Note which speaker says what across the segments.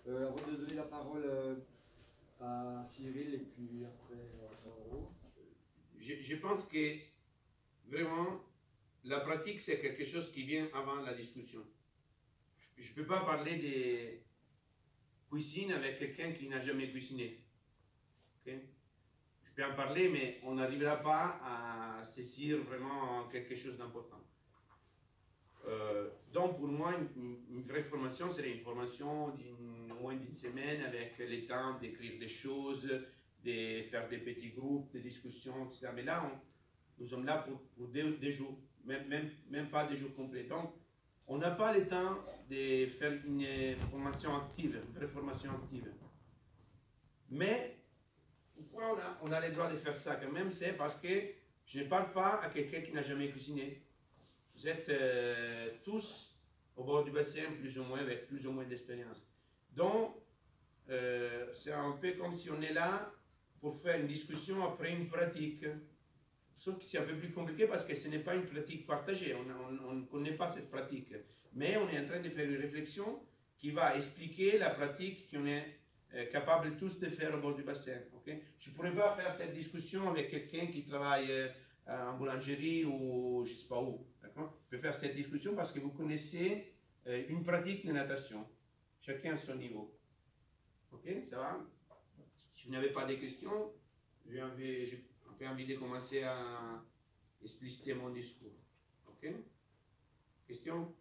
Speaker 1: Avant de donner la parole à Cyril et puis après à Mauro.
Speaker 2: Je pense que vraiment, la pratique, c'est quelque chose qui vient avant la discussion. Je ne peux pas parler de cuisine avec quelqu'un qui n'a jamais cuisiné. Okay? Je peux en parler, mais on n'arrivera pas à saisir vraiment quelque chose d'important. Donc pour moi, une vraie formation serait une formation moins d'une semaine avec le temps d'écrire des choses, de faire des petits groupes, des discussions, etc. Mais là, nous sommes là pour des jours, même pas des jours complets. Donc, on n'a pas le temps de faire une formation active, une vraie formation active. Mais pourquoi on a le droit de faire ça quand même? C'est parce que je ne parle pas à quelqu'un qui n'a jamais cuisiné. Vous êtes tous au bord du bassin, plus ou moins, avec plus ou moins d'expérience. Donc, c'est un peu comme si on est là pour faire une discussion après une pratique. Sauf que c'est un peu plus compliqué parce que ce n'est pas une pratique partagée, on ne connaît pas cette pratique. Mais on est en train de faire une réflexion qui va expliquer la pratique qu'on est capable tous de faire au bord du bassin. Okay? Je ne pourrais pas faire cette discussion avec quelqu'un qui travaille en boulangerie ou je ne sais pas où. Je peux faire cette discussion parce que vous connaissez une pratique de natation, chacun à son niveau. Ok, ça va? Si vous n'avez pas de questions, j'ai envie de commencer à expliciter mon discours. Ok? Questions?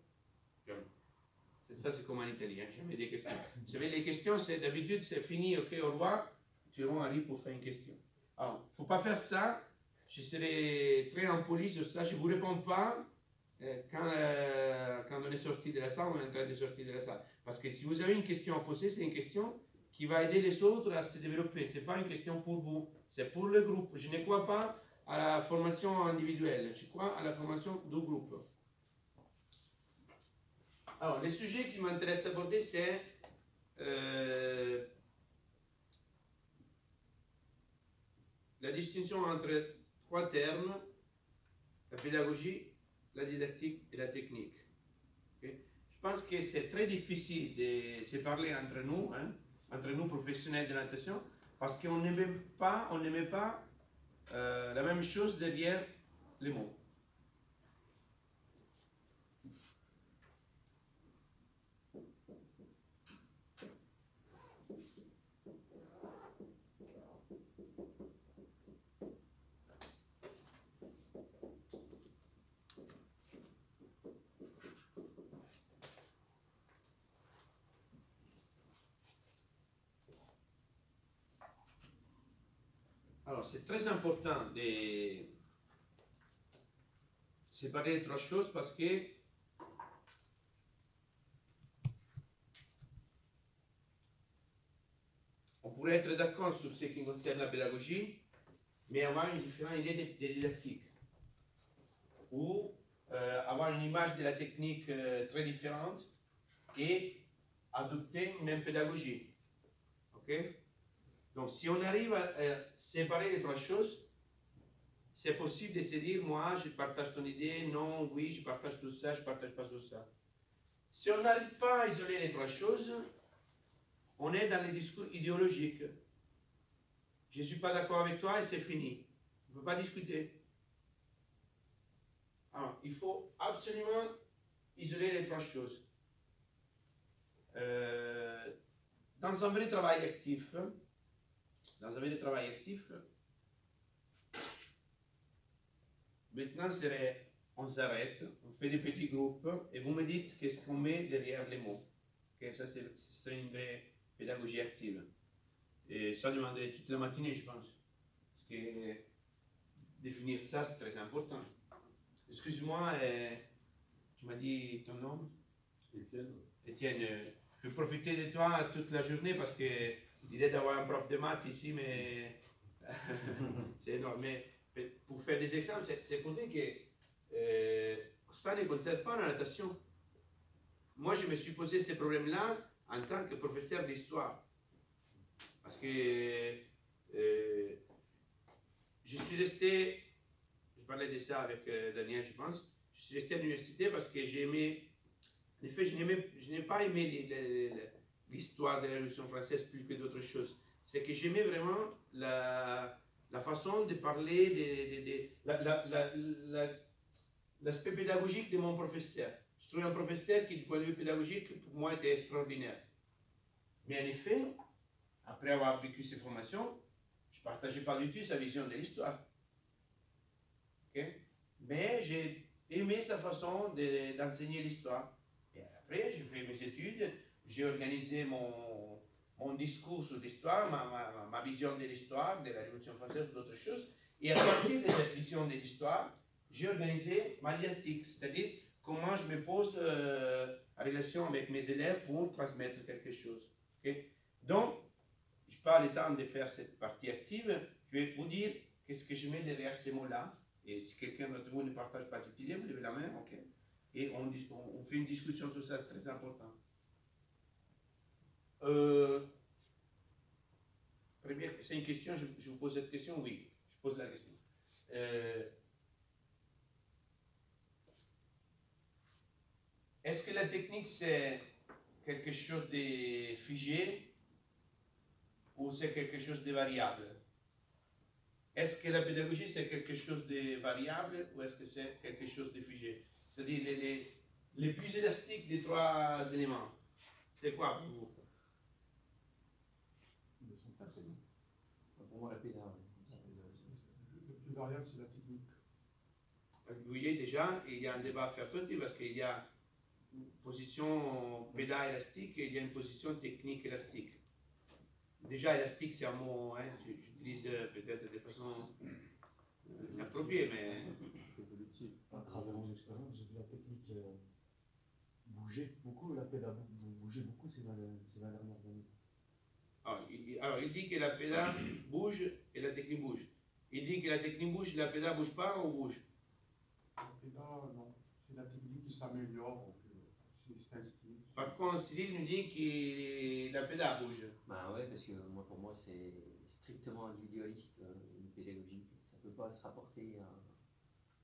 Speaker 2: Ça, c'est comme en italien, jamais des questions. Vous savez, les questions, d'habitude, c'est fini, ok, au revoir, tu arrives pour faire une question. Alors, il ne faut pas faire ça, je serai très impoli sur ça, je ne vous réponds pas quand on est sorti de la salle, on est en train de sortir de la salle. Parce que si vous avez une question à poser, c'est une question qui va aider les autres à se développer. Ce n'est pas une question pour vous, c'est pour le groupe. Je ne crois pas à la formation individuelle, je crois à la formation du groupe. Alors, le sujet qui m'intéresse d'aborder, c'est la distinction entre trois termes, la pédagogie, la didactique et la technique. Okay? Je pense que c'est très difficile de se parler entre nous professionnels de la natation, parce qu'on n'aimait pas, la même chose derrière les mots. Alors, c'est très important de séparer les trois choses parce que on pourrait être d'accord sur ce qui concerne la pédagogie, mais avoir une différente idée de didactique. Ou avoir une image de la technique très différente et adopter une même pédagogie. Okay? Donc, si on arrive à séparer les trois choses, c'est possible de se dire, moi, je partage ton idée, non, oui, je partage tout ça, je ne partage pas tout ça. Si on n'arrive pas à isoler les trois choses, on est dans les discours idéologiques. Je ne suis pas d'accord avec toi et c'est fini. On ne peut pas discuter. Alors, il faut absolument isoler les trois choses. Dans un vrai travail actif, maintenant on s'arrête, on fait des petits groupes et vous me dites qu'est-ce qu'on met derrière les mots. Okay, ça, c'est une vraie pédagogie active. Et ça demanderait toute la matinée, je pense. Parce que définir ça, c'est très important. Excuse-moi, tu m'as dit ton nom?
Speaker 3: Étienne.
Speaker 2: Étienne, je vais profiter de toi toute la journée parce que l'idée d'avoir un prof de maths ici, mais c'est énorme. Mais pour faire des examens, c'est pour dire que ça ne concerne pas la natation. Moi, je me suis posé ces problèmes-là en tant que professeur d'histoire. Parce que je suis resté, je parlais de ça avec Daniel, je pense, je suis resté à l'université parce que j'ai aimé, en effet, je n'ai pas aimé l'histoire de la Révolution française plus que d'autres choses. C'est que j'aimais vraiment la façon de parler, l'aspect pédagogique de mon professeur. Je trouvais un professeur qui, du point de vue pédagogique, pour moi, était extraordinaire. Mais en effet, après avoir vécu ces formations, je ne partageais pas du tout sa vision de l'histoire. Okay? Mais j'ai aimé sa façon d'enseigner l'histoire. Et après, j'ai fait mes études, j'ai organisé mon discours sur l'histoire, ma vision de l'histoire, de la Révolution française, d'autres choses. Et à partir de cette vision de l'histoire, j'ai organisé ma didactique, c'est-à-dire comment je me pose en relation avec mes élèves pour transmettre quelque chose. Okay? Donc, je n'ai pas le temps de faire cette partie active. Je vais vous dire qu'est-ce que je mets derrière ces mots-là. Et si quelqu'un d'entre vous ne partage pas cette idée, vous levez la main, ok? Et on fait une discussion sur ça, c'est très important. C'est une question, je vous pose cette question, oui, je pose la question. Est-ce que la technique, c'est quelque chose de figé ou c'est quelque chose de variable? Est-ce que la pédagogie, c'est quelque chose de variable ou est-ce que c'est quelque chose de figé? C'est-à-dire les plus élastiques des trois éléments. C'est quoi pour vous?
Speaker 3: Pour moi, la pédale.
Speaker 4: Le plus variable, c'est la technique.
Speaker 2: Vous voyez déjà, il y a un débat à faire sauter parce qu'il y a une position pédale élastique et il y a une position technique élastique. Déjà, élastique, c'est un mot, hein, j'utilise peut-être de façon inappropriée, mais...
Speaker 4: À travers mon expérience, j'ai vu la technique bouger beaucoup, la pédale bouger beaucoup ces 20 dernières années.
Speaker 2: Alors, il dit que la pédale bouge et la technique bouge. Il dit que la technique bouge, la pédale ne bouge pas ou bouge?
Speaker 4: La pédale, non. C'est la technique qui s'améliore. C'est instinct.
Speaker 2: Par contre, Cyril nous dit que la pédale bouge.
Speaker 3: Bah ouais, parce que pour moi, c'est strictement individualiste, une pédagogie. Ça ne peut pas se rapporter à...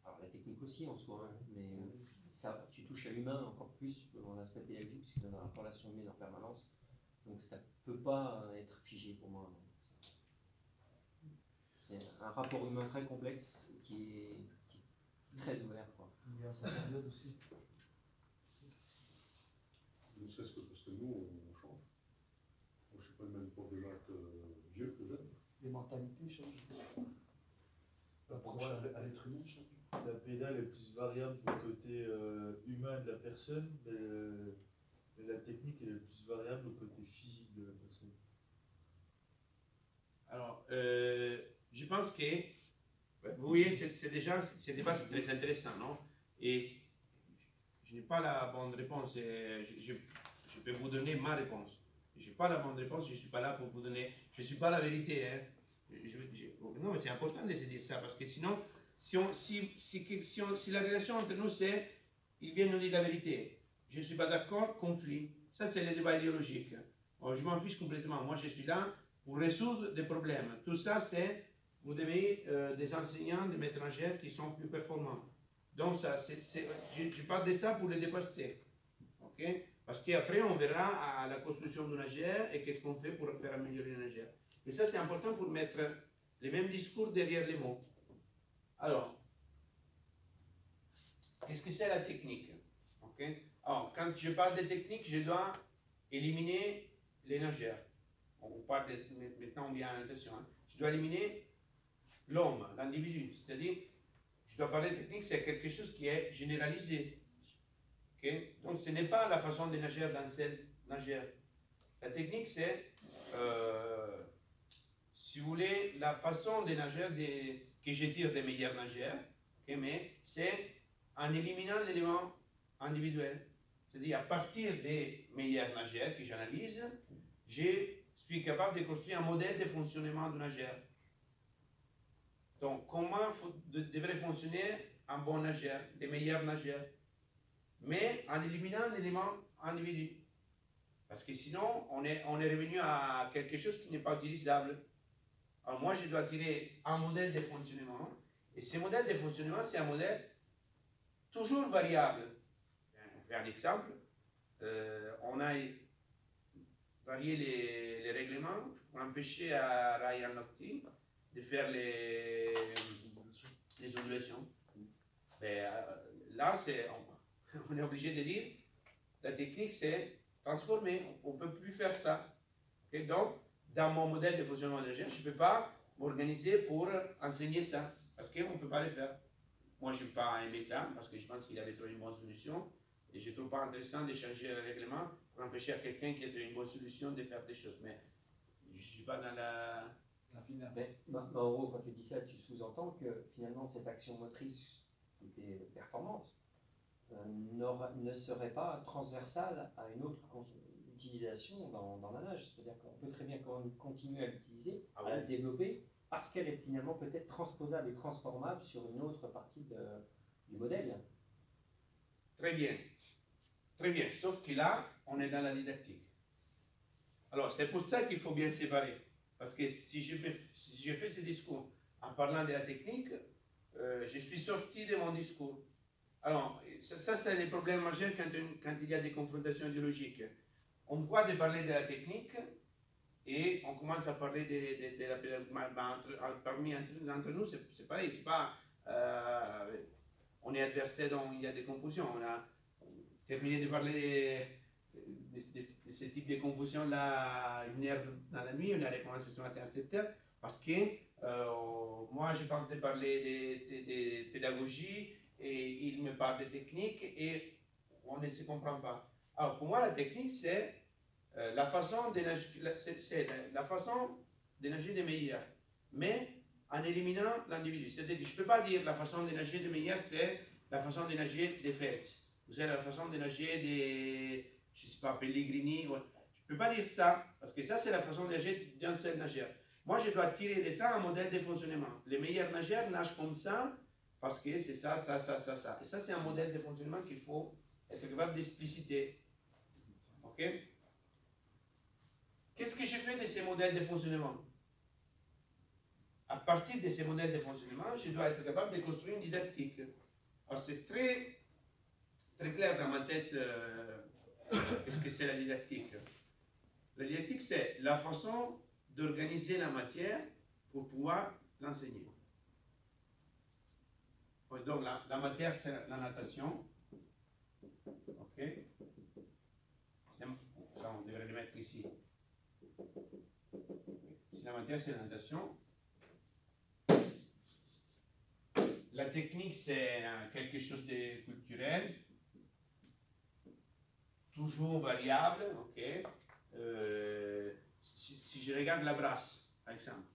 Speaker 3: Alors la technique aussi en soi, hein, mais ça, tu touches à l'humain encore plus dans l'aspect pédagogique, parce qu'il y a une relation humaine en permanence. Donc ça ne peut pas être figé pour moi. C'est un rapport humain très complexe qui est très ouvert, quoi.
Speaker 4: Il y a sa période aussi.
Speaker 5: Ne serait-ce que parce que nous, on change. Je ne suis pas le même prof de maths vieux que jeune.
Speaker 4: Les mentalités changent. L'approche à l'être humain change.
Speaker 6: La pédale est plus variable du côté humain de la personne, mais la technique elle est plus variable au côté physique de la personne.
Speaker 2: Alors, je pense que, vous voyez, c'est déjà, ce débat c'est très intéressant, non? Et je n'ai pas la bonne réponse. Je peux vous donner ma réponse. Je n'ai pas la bonne réponse, je ne suis pas là pour vous donner. Je ne suis pas la vérité. Hein. Non, mais c'est important de se dire ça, parce que sinon, si la relation entre nous, c'est il vient nous dire la vérité. Je ne suis pas d'accord, conflit. Ça, c'est le débat idéologique. Alors, je m'en fiche complètement. Moi, je suis là pour résoudre des problèmes. Tout ça, c'est, vous devez des enseignants, des maîtres étrangers qui sont plus performants. Donc, ça, je parle de ça pour les dépasser. Okay? Parce qu'après, on verra à la construction d'une AGR et qu'est-ce qu'on fait pour faire améliorer une AGR. Et ça, c'est important pour mettre les mêmes discours derrière les mots. Alors, qu'est-ce que c'est la technique? Okay? Alors, quand je parle de technique, je dois éliminer les nageurs. On parle maintenant, on vient à l'intention. Hein? Je dois éliminer l'homme, l'individu. C'est-à-dire, je dois parler de technique, c'est quelque chose qui est généralisé. Okay? Donc, ce n'est pas la façon de nager d'un seul nageur. La technique, c'est, si vous voulez, la façon de nager que je tire des meilleurs nageurs, okay? Mais c'est en éliminant l'élément individuel. C'est-à-dire, à partir des meilleurs nageurs que j'analyse, je suis capable de construire un modèle de fonctionnement du nageur. Donc, comment devrait fonctionner un bon nageur, des meilleurs nageurs, mais en éliminant l'élément individu. Parce que sinon, on est revenu à quelque chose qui n'est pas utilisable. Alors moi, je dois tirer un modèle de fonctionnement, et ce modèle de fonctionnement, c'est un modèle toujours variable. On fait un exemple. On a, varier les règlements pour empêcher à Ryan Lochte de faire les ondulations. Mais, là, on est obligé de dire, la technique c'est transformer, on ne peut plus faire ça. Okay? Donc, dans mon modèle de fonctionnement de l'énergie, je ne peux pas m'organiser pour enseigner ça, parce qu'on ne peut pas le faire. Moi, je n'ai pas aimé ça, parce que je pense qu'il avait trouvé une bonne solution, et je ne trouve pas intéressant de changer le règlement pour empêcher à quelqu'un qui a trouvé une bonne solution de faire des choses. Mais je ne suis pas dans la finale.
Speaker 3: Mais, en gros, quand tu dis ça, tu sous-entends que finalement cette action motrice qui était performante ne serait pas transversale à une autre utilisation dans la nage. C'est-à-dire qu'on peut très bien continuer à l'utiliser, à le développer, parce qu'elle est finalement peut-être transposable et transformable sur une autre partie du modèle.
Speaker 2: Très bien. Très bien. Sauf que là, on est dans la didactique. Alors, c'est pour ça qu'il faut bien séparer. Parce que si je fais ce discours en parlant de la technique, je suis sorti de mon discours. Alors, ça c'est les problèmes majeurs quand il y a des confrontations idéologiques. On croit de parler de la technique et on commence à parler de la pédagogie. Parmi entre nous, c'est pareil. C'est pas, on est adversaires, donc il y a des confusions. On a terminé de parler de ce type de confusion-là une heure dans la nuit. On a recommencé ce matin à 7 heures parce que moi, je pense de parler de pédagogie et il me parle de technique et on ne se comprend pas. Alors, pour moi, la technique, c'est la façon de nager de meilleur, mais en éliminant l'individu. C'est-à-dire, je ne peux pas dire la façon de nager de meilleur, c'est la façon de nager des Phelps. Vous avez la façon de nager des, je ne sais pas, Pellegrini. Ouais. Je ne peux pas dire ça, parce que ça, c'est la façon de nager d'un seul nageur. Moi, je dois tirer de ça un modèle de fonctionnement. Les meilleurs nageurs nagent comme ça, parce que c'est ça, ça, ça, ça, ça. Et ça, c'est un modèle de fonctionnement qu'il faut être capable d'expliciter. OK? Qu'est-ce que je fais de ces modèles de fonctionnement? À partir de ces modèles de fonctionnement, je dois être capable de construire une didactique. Alors, c'est très, très clair dans ma tête qu'est-ce que c'est la didactique. La didactique, c'est la façon d'organiser la matière pour pouvoir l'enseigner. Donc, la matière, c'est la natation. OK? Ça, on devrait le mettre ici. Si la matière, c'est la natation. La technique, c'est quelque chose de culturel, toujours variable. OK? Si je regarde la brasse, par exemple,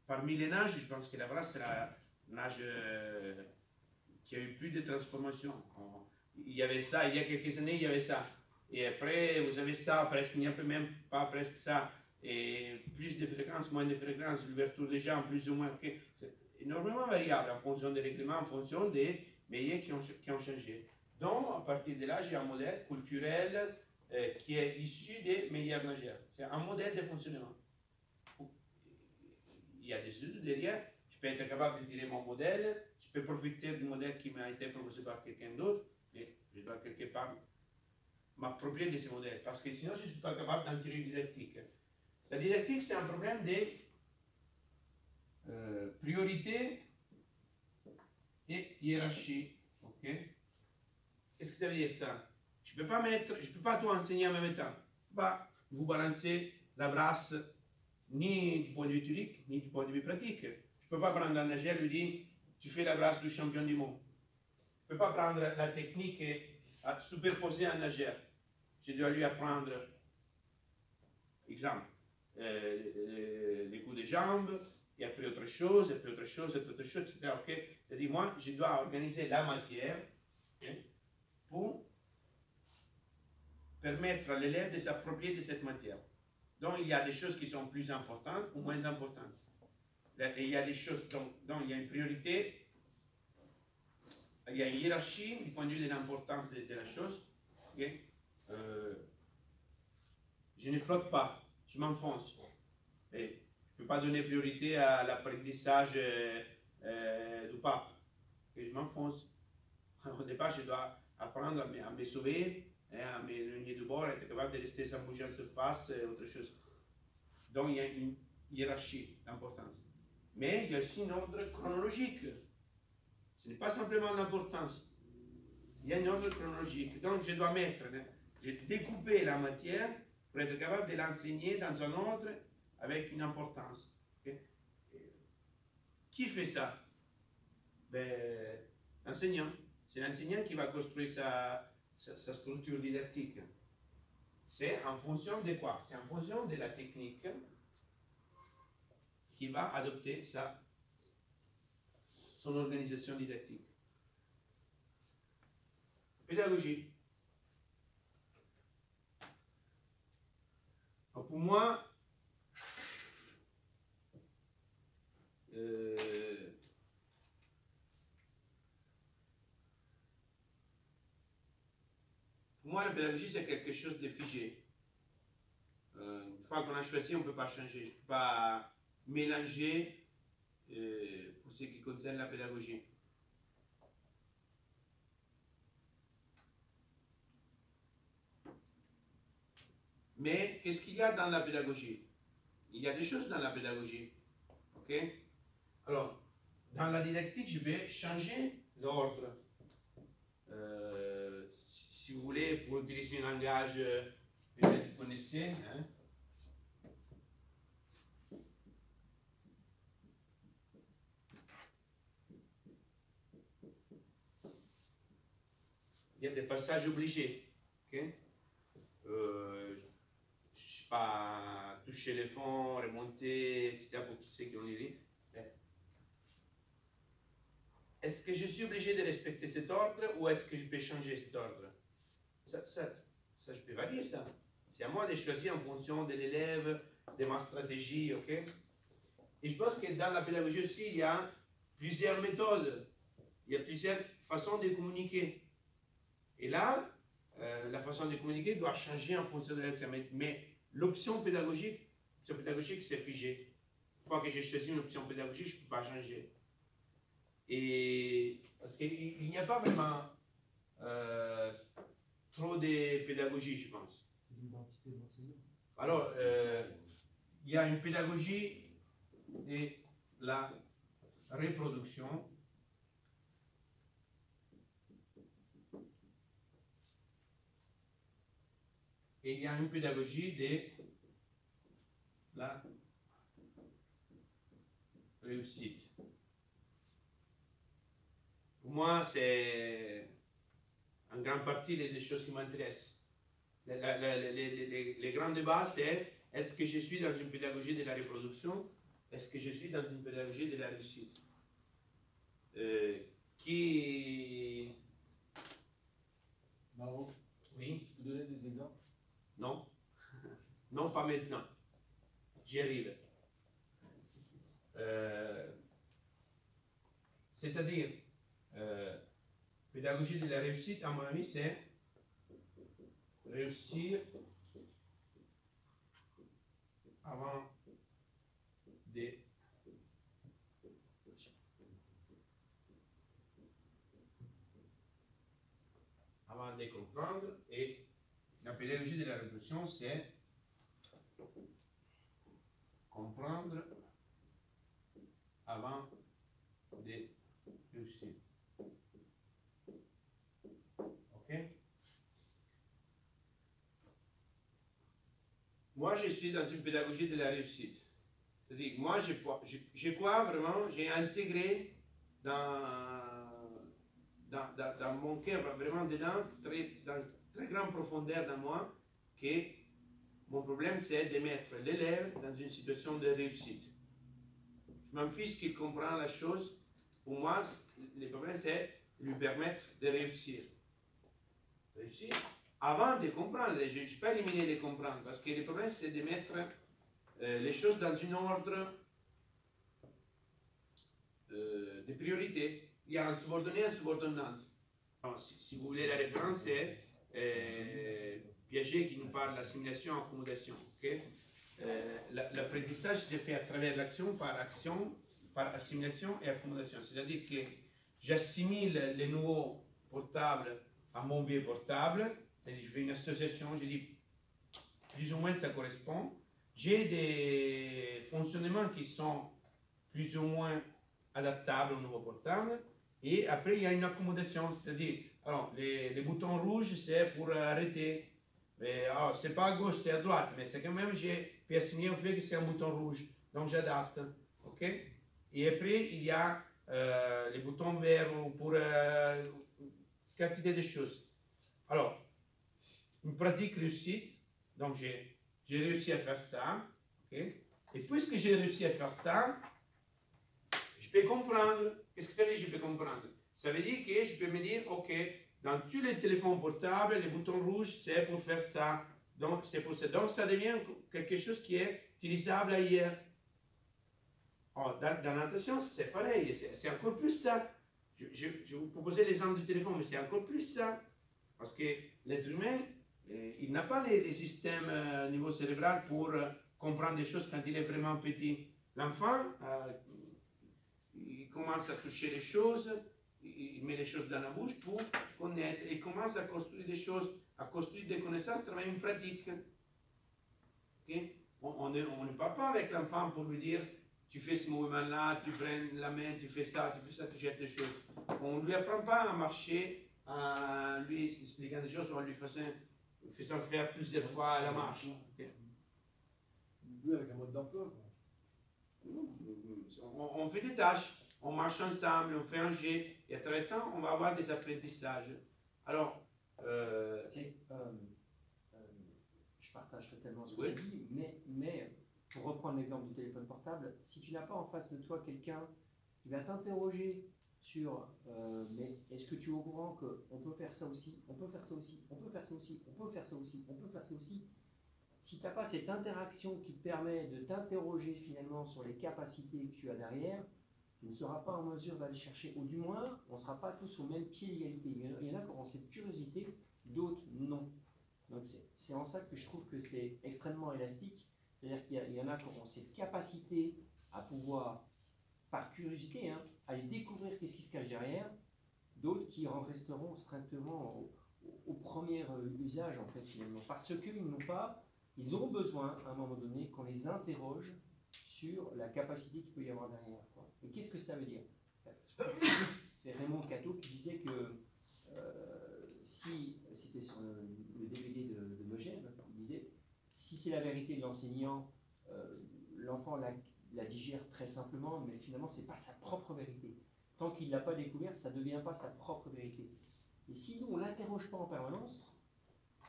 Speaker 2: parmi les nages, je pense que la brasse, c'est la nage qui a eu plus de transformation. Il y avait ça, il y a quelques années, il y avait ça. Et après, vous avez ça, presque, il n'y a même pas presque ça. Et plus de fréquences, moins de fréquences, l'ouverture des jambes, plus ou moins. Okay. C'est énormément variable en fonction des règlements, en fonction des meilleurs qui ont changé. Donc, à partir de là, j'ai un modèle culturel qui est issu des meilleurs nageurs. C'est un modèle de fonctionnement. Il y a des études derrière. Je peux être capable de tirer mon modèle. Je peux profiter du modèle qui m'a été proposé par quelqu'un d'autre. Mais je dois quelque part m'approprier de ce modèle. Parce que sinon, je ne suis pas capable d'en tirer une didactique. La didactique, c'est un problème de priorité et hiérarchie. Okay? Qu'est-ce que ça veut dire ça? Je ne peux pas tout enseigner en même temps. Bah, vous balancez la brasse ni du point de vue théorique, ni du point de vue pratique. Je ne peux pas prendre un nageur et lui dire tu fais la brasse du champion du monde. Je ne peux pas prendre la technique et superposer un nageur. Je dois lui apprendre, exemple, les coups de jambes, et après autre chose, et puis autre chose, et puis autre chose, etc. Okay? C'est-à-dire, moi, je dois organiser la matière okay, pour permettre à l'élève de s'approprier de cette matière. Donc, il y a des choses qui sont plus importantes ou moins importantes. Et il y a des choses dont il y a une priorité, il y a une hiérarchie du point de vue de l'importance de la chose. Okay? Je ne flotte pas, je m'enfonce. Et je ne peux pas donner priorité à l'apprentissage du pape. Et je m'enfonce. Au départ, je dois apprendre à me sauver Hein, mais le ligne de bord était capable de rester sans bouger en surface et autre chose. Donc il y a une hiérarchie d'importance. Mais il y a aussi un ordre chronologique. Ce n'est pas simplement l'importance. Il y a un ordre chronologique. Donc je dois mettre, je découper la matière pour être capable de l'enseigner dans un ordre avec une importance. Okay? Qui fait ça? Ben, l'enseignant. C'est l'enseignant qui va construire sa structure didactique. C'est en fonction de quoi? C'est en fonction de la technique qui va adopter son organisation didactique. Pédagogie. Alors pour moi, la pédagogie, c'est quelque chose de figé. Une fois qu'on a choisi, on ne peut pas changer. Je ne peux pas mélanger pour ce qui concerne la pédagogie. Mais qu'est-ce qu'il y a dans la pédagogie? Il y a des choses dans la pédagogie. Ok? Alors, dans la didactique, je vais changer l'ordre. Si vous voulez, pour utiliser un langage peut-être que vous connaissez, hein? Il y a des passages obligés. Okay? Je ne sais pas, toucher les fonds, remonter, etc. pour qui c'est qui on les lit. Est-ce que je suis obligé de respecter cet ordre ou est-ce que je peux changer cet ordre? Ça, je peux varier ça. C'est à moi de choisir en fonction de l'élève, de ma stratégie, ok? Et je pense que dans la pédagogie aussi, il y a plusieurs méthodes, il y a plusieurs façons de communiquer. Et là, la façon de communiquer doit changer en fonction de l'élève. Mais l'option pédagogique, c'est figé. Une fois que j'ai choisi une option pédagogique, je ne peux pas changer. Et parce qu'il n'y a pas vraiment trop de pédagogie, je pense.
Speaker 4: C'est l'identité de l'enseignant.
Speaker 2: Alors, il y a une pédagogie de la reproduction. Et il y a une pédagogie de la réussite. Pour moi, c'est en grande partie les choses qui m'intéressent. Les grands débats, c'est est-ce que je suis dans une pédagogie de la reproduction? Est-ce que je suis dans une pédagogie de la réussite? Qui...
Speaker 1: Maro,
Speaker 2: Oui?
Speaker 1: tu peux donner des exemples?
Speaker 2: Non. Non, pas maintenant. J'y arrive. C'est-à-dire, pédagogie de la réussite, à mon avis, c'est réussir avant de comprendre, et la pédagogie de la révolution, c'est comprendre avant de réussir. Ok? Moi, je suis dans une pédagogie de la réussite. C'est-à-dire, moi, je crois vraiment, j'ai intégré dans mon cœur, vraiment dedans, dans très grande profondeur dans moi, que mon problème, c'est de mettre l'élève dans une situation de réussite. Je m'en fiche qu'il comprend la chose. Pour moi, le problème, c'est lui permettre de réussir. Réussir avant de comprendre. Je ne peux pas éliminer les comprendre, parce que le problème, c'est de mettre les choses dans un ordre de priorité. Il y a un subordonné et un subordonnant. Si vous voulez la référence, c'est Piaget qui nous parle d'assimilation et accommodation. Okay? L'apprentissage se fait à travers l'action, par assimilation et accommodation. C'est-à-dire que j'assimile les nouveaux portables à mon vieux portable C'est-à-dire, je fais une association, je dis plus ou moins ça correspond. J'ai des fonctionnements qui sont plus ou moins adaptables au nouveau portable. Et après, il y a une accommodation, c'est-à-dire, alors, les boutons rouges, c'est pour arrêter. C'est pas à gauche, c'est à droite, mais c'est quand même, j'ai assigné au fait que c'est un bouton rouge. Donc, j'adapte. OK? Et après, il y a les boutons verts pour quantité de choses. Alors, une pratique réussite. Donc, j'ai réussi à faire ça. Okay? Et puisque j'ai réussi à faire ça, je peux comprendre. Qu'est-ce que ça veut dire, je peux comprendre? Ça veut dire que je peux me dire, OK, dans tous les téléphones portables, les boutons rouges, c'est pour faire ça. Donc, c'est pour ça. Donc, ça devient quelque chose qui est utilisable ailleurs. Oh, dans la natation, c'est pareil, c'est encore plus ça. Je vous proposais l'exemple du téléphone, mais c'est encore plus ça. Parce que l'être humain, il n'a pas les systèmes au niveau cérébral pour comprendre des choses quand il est vraiment petit. L'enfant, il commence à toucher les choses, il met les choses dans la bouche pour connaître, il commence à construire des choses, à construire des connaissances à travers une pratique. Okay? On ne parle pas avec l'enfant pour lui dire tu fais ce mouvement-là, tu prends la main, tu fais ça, tu jettes des choses. On ne lui apprend pas à marcher, en lui expliquant des choses, ou en lui faisant faire plusieurs fois la marche. Okay?
Speaker 1: Oui, avec un mode d'emploi.
Speaker 2: On fait des tâches, on marche ensemble, on fait un jet, et à travers ça, on va avoir des apprentissages. Alors,
Speaker 3: je partage totalement ce que
Speaker 2: oui.
Speaker 3: tu dis, mais pour reprendre l'exemple du téléphone portable, si tu n'as pas en face de toi quelqu'un qui va t'interroger sur mais est-ce que tu es au courant qu'on peut faire ça aussi, on peut faire ça aussi, on peut faire ça aussi, on peut faire ça aussi, on peut faire ça aussi, si tu n'as pas cette interaction qui te permet de t'interroger finalement sur les capacités que tu as derrière, tu ne seras pas en mesure d'aller chercher, ou du moins, on ne sera pas tous au même pied d'égalité. Il y en a qui auront cette curiosité, d'autres non. Donc c'est en ça que je trouve que c'est extrêmement élastique, c'est-à-dire qu'il y en a qui auront cette capacité à pouvoir, par curiosité, aller découvrir qu'est-ce qui se cache derrière, d'autres qui en resteront strictement au premier usage, en fait, finalement, parce qu'ils n'ont pas, ils ont besoin, à un moment donné, qu'on les interroge sur la capacité qu'il peut y avoir derrière. Quoi. Et qu'est-ce que ça veut dire? C'est Raymond Cateau qui disait que si, c'était sur le DVD de Megève, il disait, si c'est la vérité de l'enseignant, l'enfant la digère très simplement, mais finalement, ce n'est pas sa propre vérité. Tant qu'il ne l'a pas découvert, ça ne devient pas sa propre vérité. Et si nous, on ne l'interroge pas en permanence,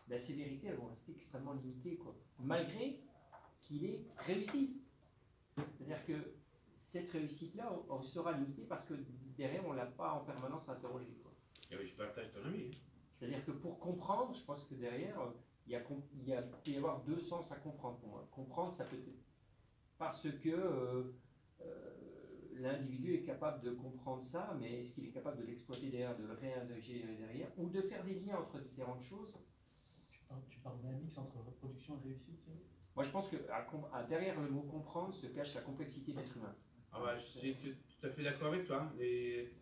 Speaker 3: ben, ces vérités, elles vont rester extrêmement limitées, quoi, malgré qu'il ait réussi. C'est-à-dire que cette réussite-là, on sera limitée parce que derrière, on ne l'a pas en permanence interrogé. Quoi.
Speaker 2: Oui, je partage ton avis.
Speaker 3: C'est-à-dire que pour comprendre, je pense que derrière, il peut y avoir deux sens à comprendre pour moi. Comprendre, ça peut être parce que l'individu est capable de comprendre ça, mais est-ce qu'il est capable de l'exploiter derrière, de le réingérer derrière, ou de faire des liens entre différentes choses?
Speaker 4: Tu parles d'un mix entre reproduction et réussite, c'est vrai?
Speaker 3: Moi, je pense que derrière le mot comprendre se cache la complexité d'être humain.
Speaker 2: Ah ouais, je suis tout à fait d'accord avec toi. J'étais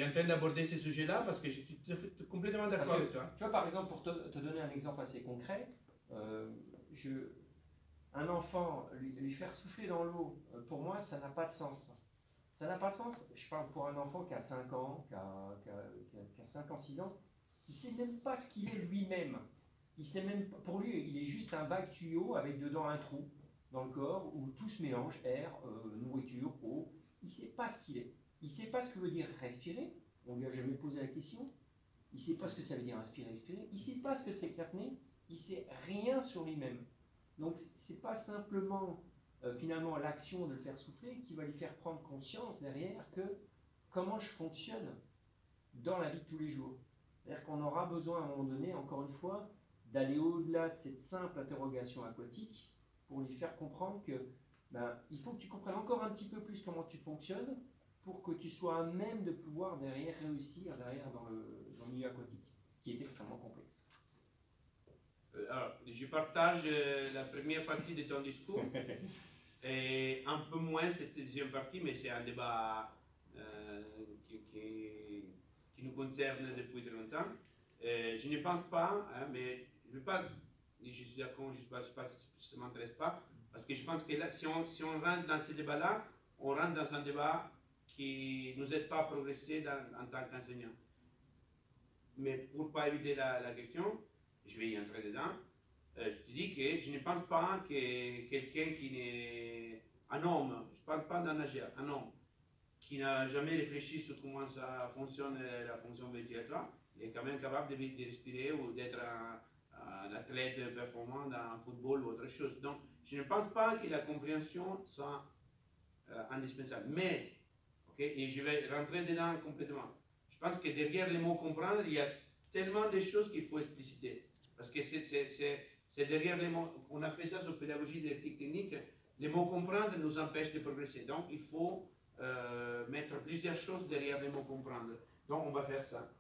Speaker 2: en train d'aborder ces sujets-là parce que je suis complètement d'accord avec toi.
Speaker 3: Tu vois, par exemple, pour te donner un exemple assez concret, un enfant, lui faire souffler dans l'eau, pour moi, ça n'a pas de sens. Ça n'a pas de sens. Je parle pour un enfant qui a 5 ans, qui a 5 ans, 6 ans, il ne sait même pas ce qu'il est lui-même. Il sait même, pour lui, il est juste un vague tuyau avec dedans un trou dans le corps où tout se mélange, air, nourriture, eau. Il ne sait pas ce qu'il est. Il ne sait pas ce que veut dire respirer. On ne lui a jamais posé la question. Il ne sait pas ce que ça veut dire inspirer, expirer. Il ne sait pas ce que c'est que l'apnée. Il ne sait rien sur lui-même. Donc, ce n'est pas simplement, finalement, l'action de le faire souffler qui va lui faire prendre conscience derrière que comment je fonctionne dans la vie de tous les jours. C'est-à-dire qu'on aura besoin, à un moment donné, encore une fois, d'aller au-delà de cette simple interrogation aquatique pour lui faire comprendre que il faut que tu comprennes encore un petit peu plus comment tu fonctionnes pour que tu sois à même de pouvoir derrière réussir dans le milieu aquatique, qui est extrêmement complexe.
Speaker 2: Alors, je partage la première partie de ton discours et un peu moins cette deuxième partie, mais c'est un débat qui nous concerne depuis très longtemps. Je ne pense pas, hein, mais je ne veux pas, je suis d'accord, je ne sais pas si ça ne m'intéresse pas, parce que je pense que là, si on rentre dans ce débat-là, on rentre dans un débat qui ne nous aide pas à progresser en tant qu'enseignant. Mais pour ne pas éviter la question, je vais y entrer dedans. Je te dis que je ne pense pas que quelqu'un qui n'est un homme, je ne parle pas d'un nageur, un homme qui n'a jamais réfléchi sur comment ça fonctionne la fonction ventilatoire, il est quand même capable de respirer ou d'être un athlète performant dans le football ou autre chose. Donc, je ne pense pas que la compréhension soit indispensable. Mais, okay, et je vais rentrer dedans complètement. Je pense que derrière les mots comprendre, il y a tellement de choses qu'il faut expliciter. Parce que c'est derrière les mots, on a fait ça sur pédagogie dialectique technique, les mots comprendre nous empêchent de progresser. Donc il faut mettre plusieurs choses derrière les mots comprendre. Donc on va faire ça.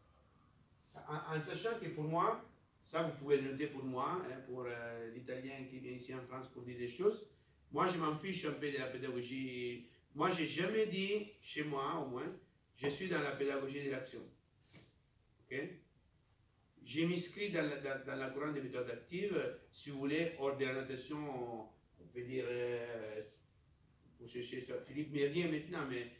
Speaker 2: En sachant que pour moi, ça vous pouvez le noter pour moi, hein, pour l'italien qui vient ici en France pour dire des choses, moi je m'en fiche un peu de la pédagogie. Moi j'ai jamais dit, chez moi au moins, je suis dans la pédagogie de l'action. Okay? J'ai m'inscrit dans la courant des méthodes actives, si vous voulez, hors de la notation, on peut dire, pour chercher sur Philippe Mérier maintenant, mais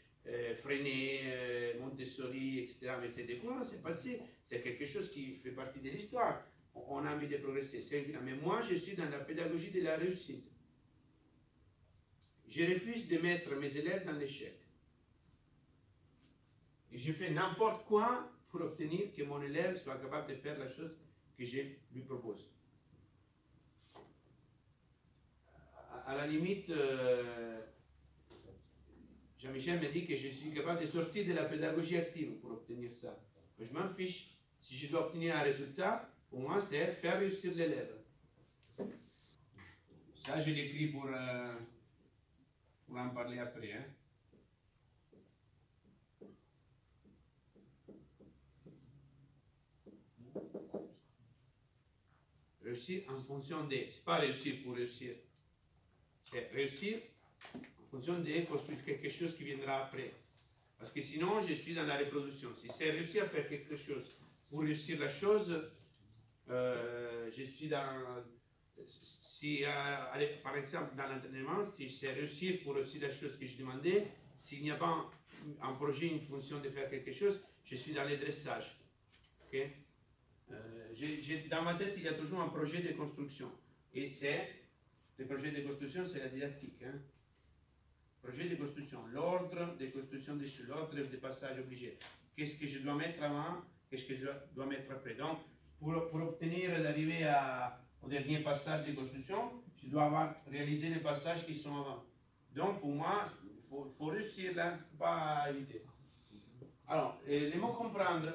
Speaker 2: Freinet, Montessori, etc. Mais c'est des courants, c'est passé, c'est quelque chose qui fait partie de l'histoire. On a envie de progresser, c'est évident. Mais moi, je suis dans la pédagogie de la réussite. Je refuse de mettre mes élèves dans l'échec. Et je fais n'importe quoi pour obtenir que mon élève soit capable de faire la chose que je lui propose. À la limite, Jean-Michel me dit que je suis capable de sortir de la pédagogie active pour obtenir ça. Mais je m'en fiche. Si je dois obtenir un résultat, pour moi, c'est faire réussir l'élève. Ça, je l'écris pour en parler après. Hein. Réussir en fonction de... C'est pas réussir pour réussir. C'est réussir en fonction de construire quelque chose qui viendra après. Parce que sinon, je suis dans la reproduction. Si c'est réussir à faire quelque chose pour réussir la chose, je suis dans... Si, par exemple, dans l'entraînement, si c'est réussir pour réussir la chose que je demandais, s'il n'y a pas un projet, une fonction de faire quelque chose, je suis dans le dressage. Okay? Dans ma tête, il y a toujours un projet de construction. Et le projet de construction, c'est la didactique. Hein? Projet de construction, l'ordre de construction des choses, l'ordre de passage obligé. Qu'est-ce que je dois mettre avant, qu'est-ce que je dois mettre après. Donc, pour obtenir d'arriver au dernier passage de construction, je dois avoir réalisé les passages qui sont avant. Donc, pour moi, il faut réussir là, il ne faut pas éviter. Alors, les mots comprendre.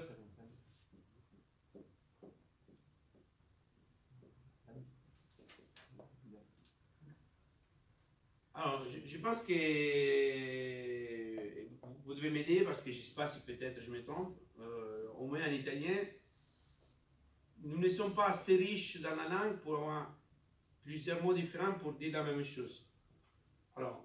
Speaker 2: Alors, je pense que vous devez m'aider parce que je ne sais pas si peut-être je me trompe. Au moins en italien, nous ne sommes pas assez riches dans la langue pour avoir plusieurs mots différents pour dire la même chose. Alors,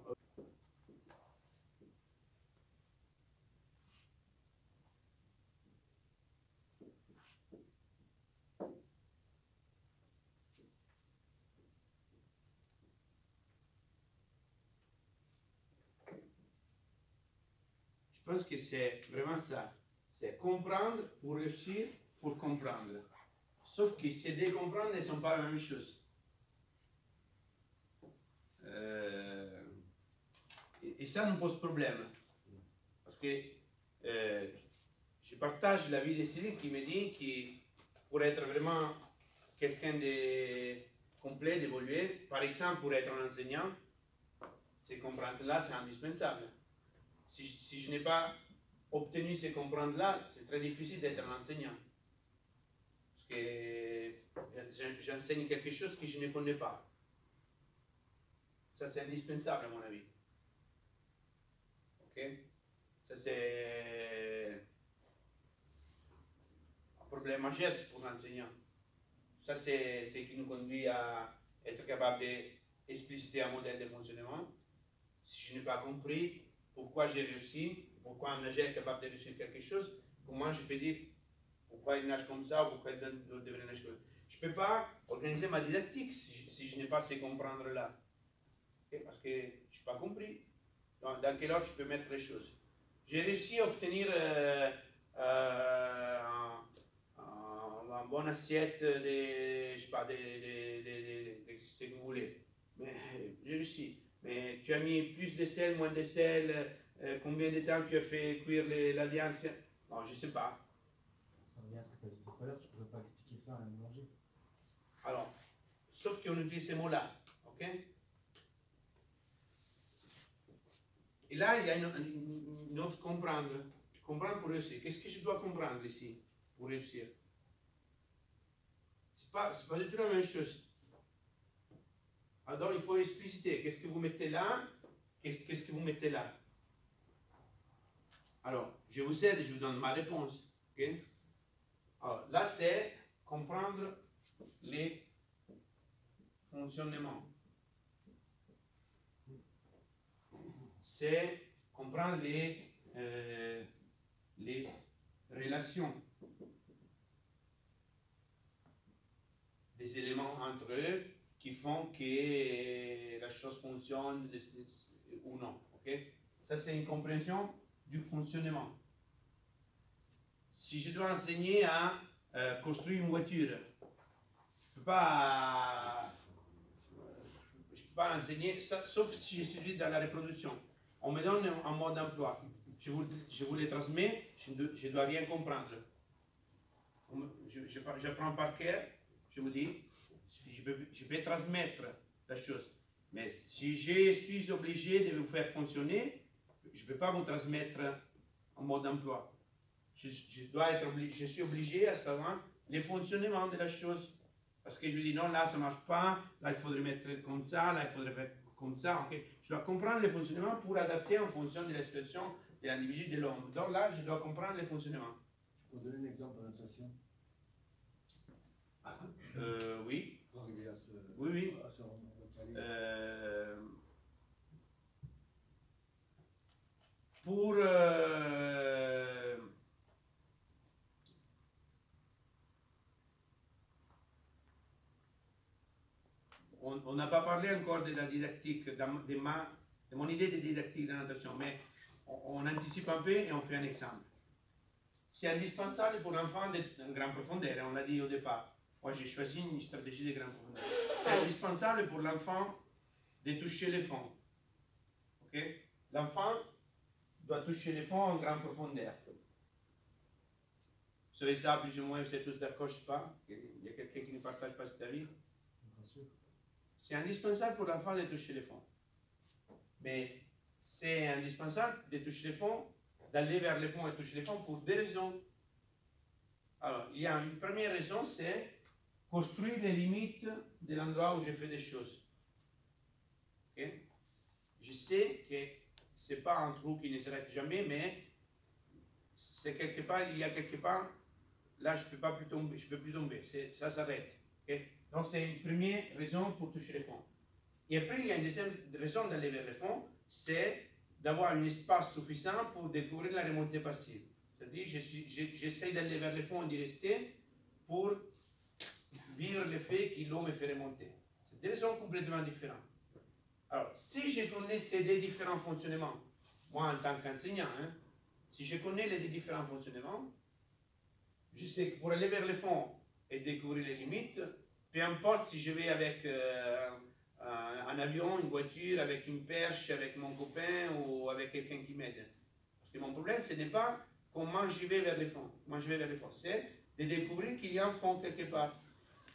Speaker 2: je pense que c'est vraiment ça. C'est comprendre pour réussir, pour comprendre. Sauf que ces deux comprendre ne sont pas la même chose. Et ça nous pose problème. Parce que je partage l'avis de Cyril qui me dit que pour être vraiment quelqu'un de complet, d'évoluer, par exemple pour être un enseignant, ces comprendre-là, c'est indispensable. Si je n'ai pas obtenu ces comprendre-là, c'est très difficile d'être un enseignant. Parce que j'enseigne quelque chose que je ne connais pas. Ça, c'est indispensable à mon avis. Ok? Ça, c'est un problème majeur pour l'enseignant. Ça, c'est ce qui nous conduit à être capable d'expliciter un modèle de fonctionnement. Si je n'ai pas compris pourquoi j'ai réussi, pourquoi un nageur est capable de réussir quelque chose, comment je peux dire pourquoi il nage comme ça, ou pourquoi il devrait nager comme ça. Je ne peux pas organiser ma didactique si je n'ai pas ces comprendre-là. Okay? Parce que je n'ai pas compris. Donc, dans quel ordre je peux mettre les choses. J'ai réussi à obtenir une bonne assiette de, je sais pas, ce que vous voulez. Mais j'ai réussi. Mais tu as mis plus de sel, moins de sel, combien de temps tu as fait cuire la viande? Non, je ne sais pas.
Speaker 4: Ça revient à ce que tu as dit tout à l'heure, tu ne pourrais pas expliquer ça à un boulanger.
Speaker 2: Alors, sauf qu'on utilise ces mots-là. Ok? Et là, il y a une autre comprendre. Comprendre pour réussir. Qu'est-ce que je dois comprendre ici pour réussir? Ce n'est pas du tout la même chose. Alors, il faut expliciter. Qu'est-ce que vous mettez là? Qu'est-ce que vous mettez là? Alors, je vous aide, je vous donne ma réponse. Okay? Alors, là, c'est comprendre les fonctionnements. C'est comprendre les relations des éléments entre eux qui font que la chose fonctionne ou non. Okay? Ça, c'est une compréhension du fonctionnement. Si je dois enseigner à construire une voiture, je ne peux pas enseigner ça, sauf si je suis dans la reproduction. On me donne un mode d'emploi. Je vous le transmets, je ne dois rien comprendre. J'apprends par cœur, je vous dis, je peux transmettre la chose. Mais si je suis obligé de vous faire fonctionner, je ne peux pas vous transmettre un mode d'emploi. Je suis obligé à savoir les fonctionnements de la chose. Parce que je dis non, là ça ne marche pas, là il faudrait mettre comme ça, là il faudrait faire comme ça. Okay? Je dois comprendre les fonctionnements pour adapter en fonction de la situation de l'individu, de l'homme. Donc là, je dois comprendre les fonctionnements.
Speaker 1: Pour donner un exemple d'adaptation.
Speaker 2: Oui.
Speaker 1: Pour arriver à ce.
Speaker 2: Oui, oui.
Speaker 1: À ce
Speaker 2: Pour on n'a pas parlé encore de la didactique, de mon idée de didactique de la natation, mais on anticipe un peu et on fait un exemple. C'est indispensable pour l'enfant d'être en grande profondeur, on l'a dit au départ. Moi, j'ai choisi une stratégie de grande profondeur. C'est indispensable pour l'enfant de toucher le fond. Okay? L'enfant doit toucher le fond en grande profondeur. Vous savez ça, plus ou moins, vous êtes tous d'accord, je ne sais pas. Il y a quelqu'un qui ne partage pas cet avis. C'est indispensable pour l'enfant de toucher le fond. Mais c'est indispensable de toucher le fond, d'aller vers le fond et toucher le fond pour deux raisons. Alors, il y a une première raison, c'est construire les limites de l'endroit où je fais des choses. Okay? Je sais que ce n'est pas un trou qui ne s'arrête jamais, mais c'est quelque part, il y a quelque part, là je ne peux pas plus tomber, je peux plus tomber, ça s'arrête. Okay? Donc c'est une première raison pour toucher le fond. Et après, il y a une deuxième raison d'aller vers le fond, c'est d'avoir un espace suffisant pour découvrir la remontée passive. C'est-à-dire, j'essaie d'aller vers le fond et d'y rester pour vivre le fait que l'eau me fait remonter. C'est deux raisons complètement différentes. Alors, si je connais ces deux différents fonctionnements, moi en tant qu'enseignant, si je connais les deux différents fonctionnements, je sais que pour aller vers le fond et découvrir les limites, peu importe si je vais avec un avion, une voiture, avec une perche, avec mon copain ou avec quelqu'un qui m'aide. Parce que mon problème, ce n'est pas comment je vais vers le fond. Comment je vais vers le fond, c'est de découvrir qu'il y a un fond quelque part.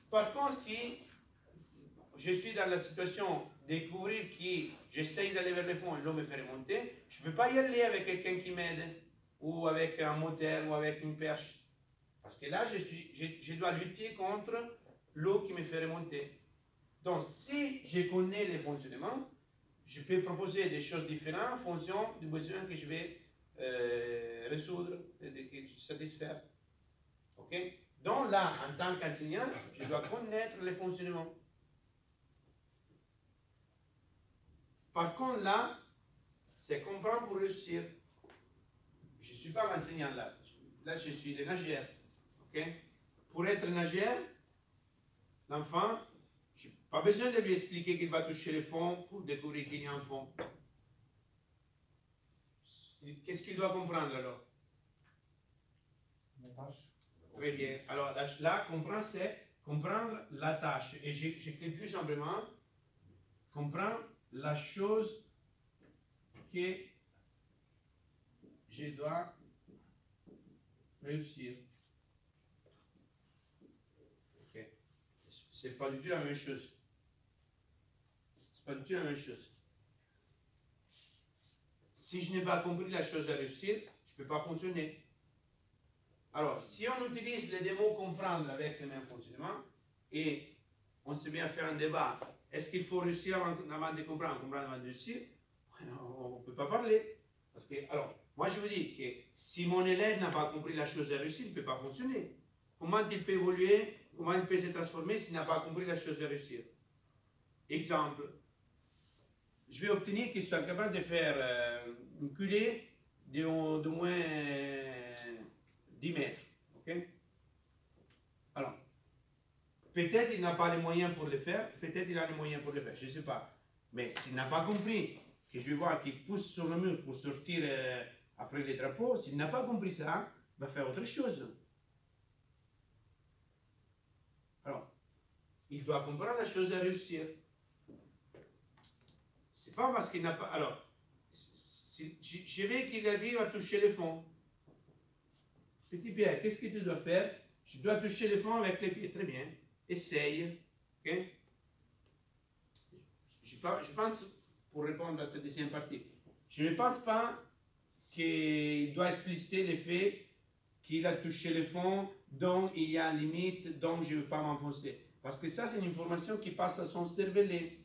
Speaker 2: Par contre, si je suis dans la situation de découvrir que j'essaye d'aller vers le fond et l'eau me fait remonter, je ne peux pas y aller avec quelqu'un qui m'aide, ou avec un moteur, ou avec une perche. Parce que là, je dois lutter contre l'eau qui me fait remonter. Donc, si je connais les fonctionnements, je peux proposer des choses différentes en fonction du besoin que je vais résoudre, satisfaire. Ok? Donc là, en tant qu'enseignant, je dois connaître les fonctionnements. Par contre, là, c'est comprendre pour réussir. Je ne suis pas l'enseignant là. Là, je suis le nageur. Ok? Pour être nageur, l'enfant, je n'ai pas besoin de lui expliquer qu'il va toucher le fond pour découvrir qu'il y a un fond. Qu'est-ce qu'il doit comprendre alors?
Speaker 4: La tâche.
Speaker 2: Très bien. Alors là, comprendre, c'est comprendre la tâche. Et j'écris plus simplement, comprendre la chose que je dois réussir. Ok. C'est pas du tout la même chose. C'est pas du tout la même chose. Si je n'ai pas compris la chose à réussir, je ne peux pas fonctionner. Alors, si on utilise les deux mots comprendre avec le même fonctionnement, et on se met à faire un débat, est-ce qu'il faut réussir avant de comprendre, comprendre avant de réussir? On ne peut pas parler. Parce que, alors, moi je vous dis que si mon élève n'a pas compris la chose à réussir, il ne peut pas fonctionner. Comment il peut évoluer, comment il peut se transformer s'il n'a pas compris la chose à réussir? Exemple, je vais obtenir qu'il soit capable de faire une culée d'au moins 10 mètres. Okay? Alors, peut-être il n'a pas les moyens pour le faire, peut-être il a les moyens pour le faire, je ne sais pas. Mais s'il n'a pas compris que je vais voir qu'il pousse sur le mur pour sortir après les drapeaux, s'il n'a pas compris ça, il va faire autre chose. Alors, il doit comprendre la chose à réussir. C'est pas parce qu'il n'a pas... Alors, je veux qu'il arrive à toucher le fond. Petit Pierre, qu'est-ce que tu dois faire? Je dois toucher le fond avec les pieds. Très bien. Essaye. Okay? Je pense, pour répondre à ta deuxième partie, je ne pense pas qu'il doit expliciter le fait qu'il a touché le fond, dont il y a une limite, dont je ne veux pas m'enfoncer. Parce que ça, c'est une information qui passe à son cervelet.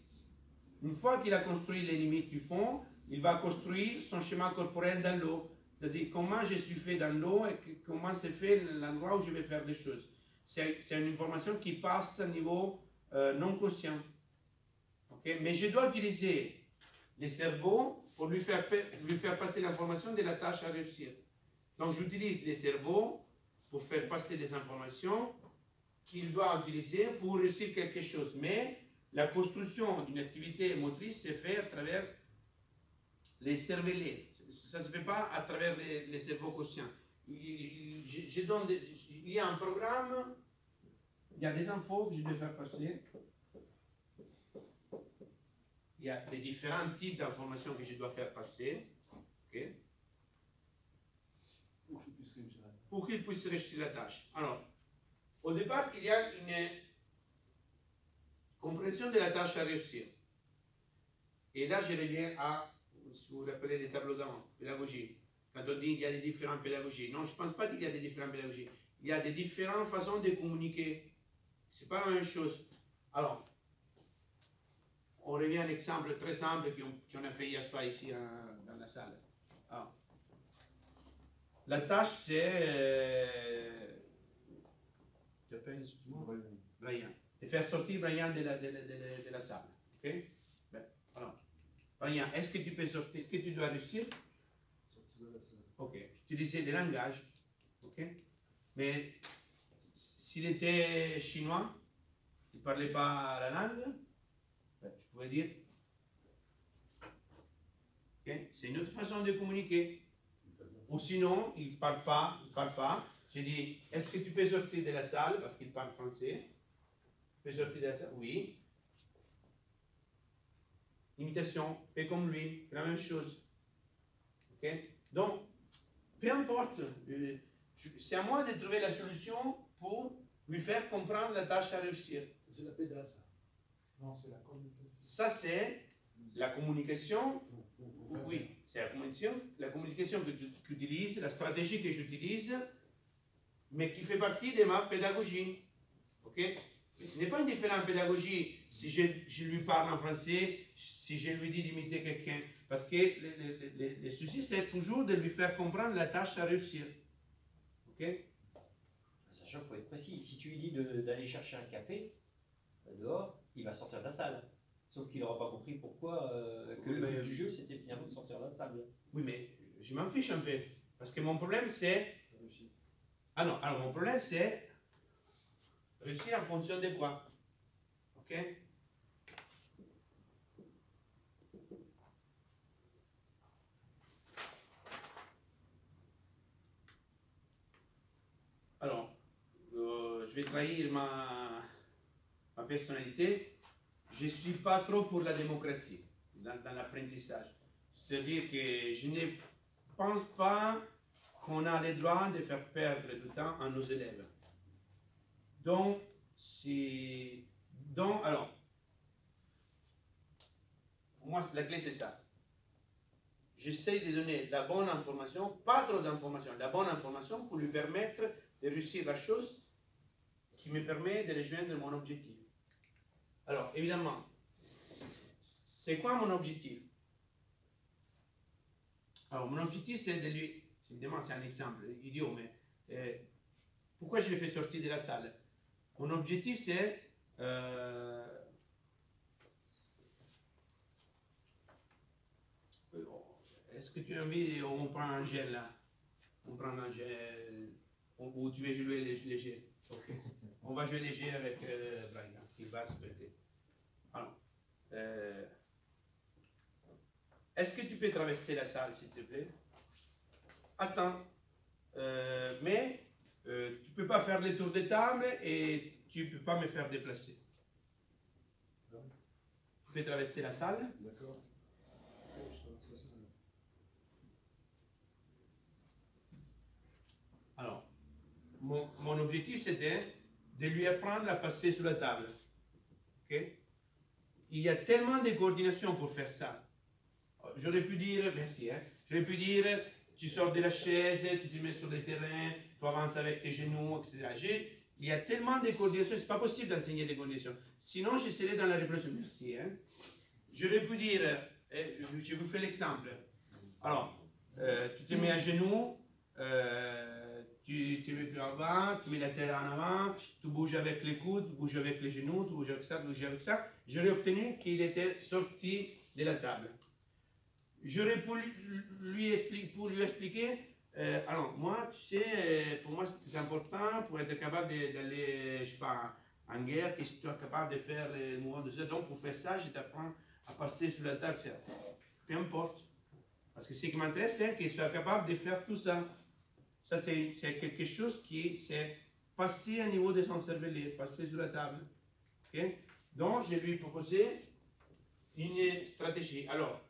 Speaker 2: Une fois qu'il a construit les limites du fond, il va construire son schéma corporel dans l'eau. C'est-à-dire comment je suis fait dans l'eau et comment c'est fait l'endroit où je vais faire des choses. C'est une information qui passe à niveau non conscient. Okay? Mais je dois utiliser le cerveau pour lui faire passer l'information de la tâche à réussir. Donc j'utilise le cerveau pour faire passer des informations qu'il doit utiliser pour réussir quelque chose. Mais la construction d'une activité motrice se fait à travers les cervelets. Ça ne se fait pas à travers les cerveaux conscients. Il y a un programme, il y a des infos que je dois faire passer. Il y a des différents types d'informations que je dois faire passer. Okay? Pour qu'il puisse réussir la tâche. Alors, au départ, il y a une compréhension de la tâche à réussir. Et là, je reviens à, si vous vous rappelez les tableaux d'avant, pédagogie. Quand on dit qu'il y a des différentes pédagogies. Non, je ne pense pas qu'il y a des différentes pédagogies. Il y a des différentes façons de communiquer. Ce n'est pas la même chose. Alors, on revient à un exemple très simple qu'on a fait hier soir ici dans la salle. Alors, la tâche, c'est... tu t'appelles, excuse-moi? Brian. De faire sortir Brian de la salle. Okay? Ben, alors, Brian, est-ce que tu peux sortir? Est-ce que tu dois réussir? Ok. J'utilisais des langages. Ok. Mais s'il était chinois, il ne parlait pas la langue, ben, je pourrais dire. Okay? C'est une autre façon de communiquer. Ou sinon, il ne parle pas. J'ai dit, est-ce que tu peux sortir de la salle? Parce qu'il parle français. Tu peux sortir de la salle? Oui. Imitation, fais comme lui, c'est la même chose. Ok? Donc, peu importe, c'est à moi de trouver la solution pour lui faire comprendre la tâche à réussir.
Speaker 5: C'est la PEDA, ça.
Speaker 1: Non, c'est la communication.
Speaker 2: Ça, c'est la communication. Oui, c'est la communication que tu utilises, la stratégie que j'utilise, mais qui fait partie de ma pédagogie. Ok? Mais ce n'est pas une différente pédagogie si je lui parle en français, si je lui dis d'imiter quelqu'un. Parce que le souci, c'est toujours de lui faire comprendre la tâche à réussir. Ok?
Speaker 3: Sachant qu'il faut être précis. Si tu lui dis d'aller chercher un café dehors, il va sortir de la salle. Sauf qu'il n'aura pas compris pourquoi que le but du jeu, c'était finalement de sortir de la salle.
Speaker 2: Oui, mais je m'en fiche un peu. Parce que mon problème, c'est Alors mon problème, c'est réussir en fonction de quoi? Ok? Alors, je vais trahir ma personnalité. Je ne suis pas trop pour la démocratie dans l'apprentissage. C'est-à-dire que je ne pense pas qu'on a le droit de faire perdre du temps à nos élèves. Donc, alors, pour moi, la clé, c'est ça. J'essaie de donner la bonne information, pas trop d'informations, la bonne information pour lui permettre de réussir la chose qui me permet de rejoindre mon objectif. Alors, évidemment, c'est quoi mon objectif? Alors, mon objectif, c'est de lui... Évidemment, c'est un exemple idiot, mais pourquoi je l'ai fait sortir de la salle? Mon objectif, c'est... Est-ce que tu as envie, on prend un gel là? On prend un gel, ou tu veux jouer léger? Ok. On va jouer léger avec Brian, qui va se prêter. Alors, est-ce que tu peux traverser la salle, s'il te plaît? Attends, mais tu ne peux pas faire le tour de table et tu ne peux pas me faire déplacer. Tu peux traverser la salle?
Speaker 1: D'accord.
Speaker 2: Alors, mon objectif, c'était de lui apprendre à passer sur la table. Okay? Il y a tellement de coordination pour faire ça. J'aurais pu dire, merci, hein, j'aurais pu dire, tu sors de la chaise, tu te mets sur le terrain, tu avances avec tes genoux, etc. Il y a tellement de coordination, c'est pas possible d'enseigner des coordinations. Sinon, je serais dans la répression. Merci. Hein. J'aurais pu dire, je vous fais l'exemple. Alors, tu te mets à genoux, tu te mets plus en avant, tu mets la tête en avant, tu bouges avec les coudes, tu bouges avec les genoux, tu bouges avec ça, tu bouges avec ça. J'aurais obtenu qu'il était sorti de la table. J'aurais pu lui expliquer, alors moi, tu sais, pour moi c'est important pour être capable d'aller, je sais pas, en guerre, que tu sois capable de faire les mouvements de ça. Donc pour faire ça, je t'apprends à passer sur la table, peu importe. Parce que ce qui m'intéresse, c'est qu'il soit capable de faire tout ça. Ça, c'est quelque chose qui c'est passer au niveau de son cervelet, passer sur la table. Okay? Donc, je lui ai proposé une stratégie. Alors,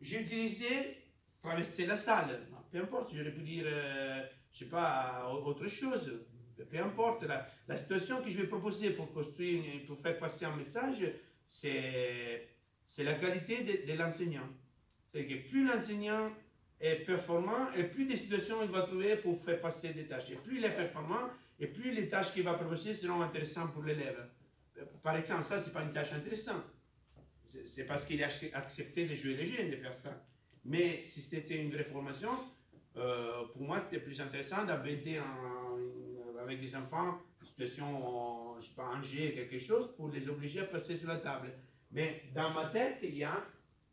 Speaker 2: j'ai utilisé traverser la salle. Peu importe, j'aurais pu dire, je ne sais pas, autre chose. Peu importe. La situation que je vais proposer pour construire, pour faire passer un message, c'est la qualité de l'enseignant. C'est-à-dire que plus l'enseignant est performant, et plus de situations il va trouver pour faire passer des tâches. Et plus il est performant, et plus les tâches qu'il va proposer seront intéressantes pour l'élève. Par exemple, ça, ce n'est pas une tâche intéressante. C'est parce qu'il a accepté de jouer léger, de faire ça. Mais si c'était une vraie formation, pour moi, c'était plus intéressant d'embêter avec des enfants une situation, je ne sais pas, en G, quelque chose, pour les obliger à passer sur la table. Mais dans ma tête, il y a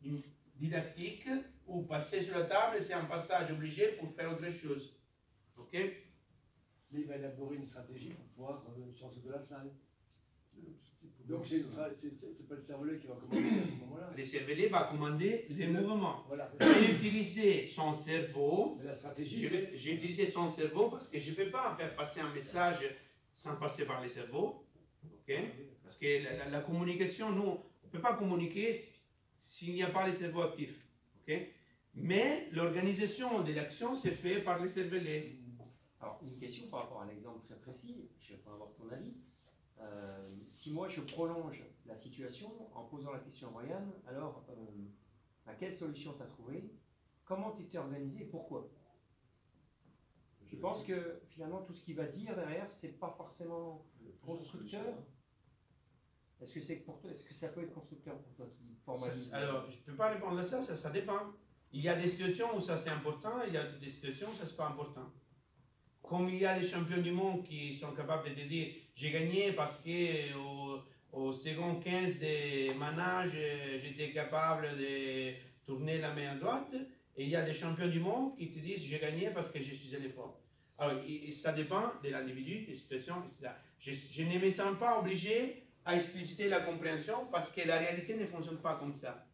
Speaker 2: une didactique où passer sur la table, c'est un passage obligé pour faire autre chose. Ok?
Speaker 1: Mais il va élaborer une stratégie pour pouvoir sortir de la salle. Donc c'est pas le cervelet qui va commander à ce moment-là.
Speaker 2: Le cervelet va commander les mouvements.
Speaker 1: Voilà.
Speaker 2: J'ai utilisé son cerveau.
Speaker 1: Mais la stratégie,
Speaker 2: J'ai utilisé son cerveau parce que je ne peux pas faire passer un message sans passer par le cerveau. Okay? Parce que la communication, nous, on ne peut pas communiquer s'il n'y a pas le cerveau actif. Okay? Mais l'organisation de l'action se fait par le cervelet.
Speaker 3: Alors, une question par rapport à un exemple très précis, je vais pas avoir ton avis. Si moi je prolonge la situation en posant la question à Brian, alors quelle solution tu as trouvé? Comment tu t'es organisé et pourquoi? Je pense que finalement tout ce qu'il va dire derrière, c'est pas forcément constructeur. Est-ce que c'est pour toi, est-ce que ça peut être constructeur pour toi qui formalise?
Speaker 2: Alors, je ne peux pas répondre à ça, ça dépend. Il y a des situations où ça c'est important, il y a des situations où ça c'est pas important. Comme il y a les champions du monde qui sont capables de te dire j'ai gagné parce que au second 15 de manage, j'étais capable de tourner la main à droite. Et il y a des champions du monde qui te disent j'ai gagné parce que je suis allé fort. Alors, ça dépend de l'individu, des situations, etc. Je ne me sens pas obligé à expliciter la compréhension parce que la réalité ne fonctionne pas comme ça.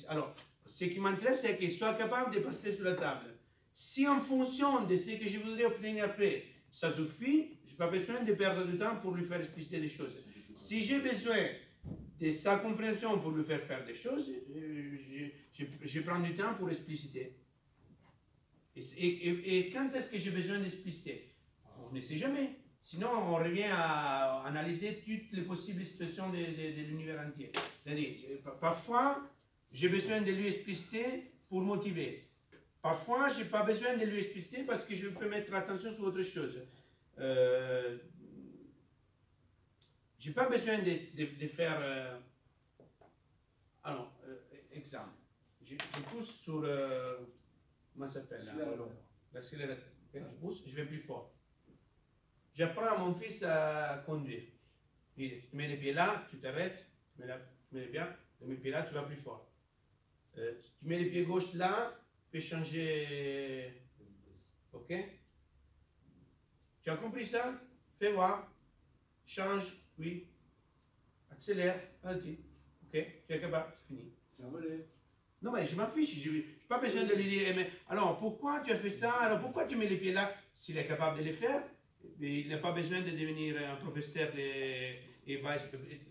Speaker 2: Alors, ce qui m'intéresse, c'est qu'il soit capable de passer sur la table. Si en fonction de ce que je voudrais obtenir après, ça suffit, je n'ai pas besoin de perdre du temps pour lui faire expliciter des choses. Si j'ai besoin de sa compréhension pour lui faire des choses, je prends du temps pour expliciter. Et quand est-ce que j'ai besoin d'expliciter? On ne sait jamais. Sinon, on revient à analyser toutes les possibles situations de l'univers entier. Parfois, j'ai besoin de lui expliciter pour motiver. Parfois, je n'ai pas besoin de lui expliciter parce que je peux mettre l'attention sur autre chose. Je n'ai pas besoin de faire... alors, exemple. Je pousse sur... comment ça s'appelle? L'accélérateur. Okay? Je pousse, je vais plus fort. J'apprends à mon fils à conduire. Tu mets les pieds là, tu t'arrêtes, tu mets les pieds là, tu vas plus fort. Si tu mets les pieds gauche là, tu peux changer. Ok? Tu as compris ça? Fais voir. Change, oui. Accélère, vas-y. Ok? Tu es capable, c'est fini.
Speaker 1: C'est un volet.
Speaker 2: Non, mais je m'en fiche. Je n'ai pas besoin de lui dire, mais alors pourquoi tu as fait ça? Alors pourquoi tu mets les pieds là? S'il est capable de les faire, il n'a pas besoin de devenir un professeur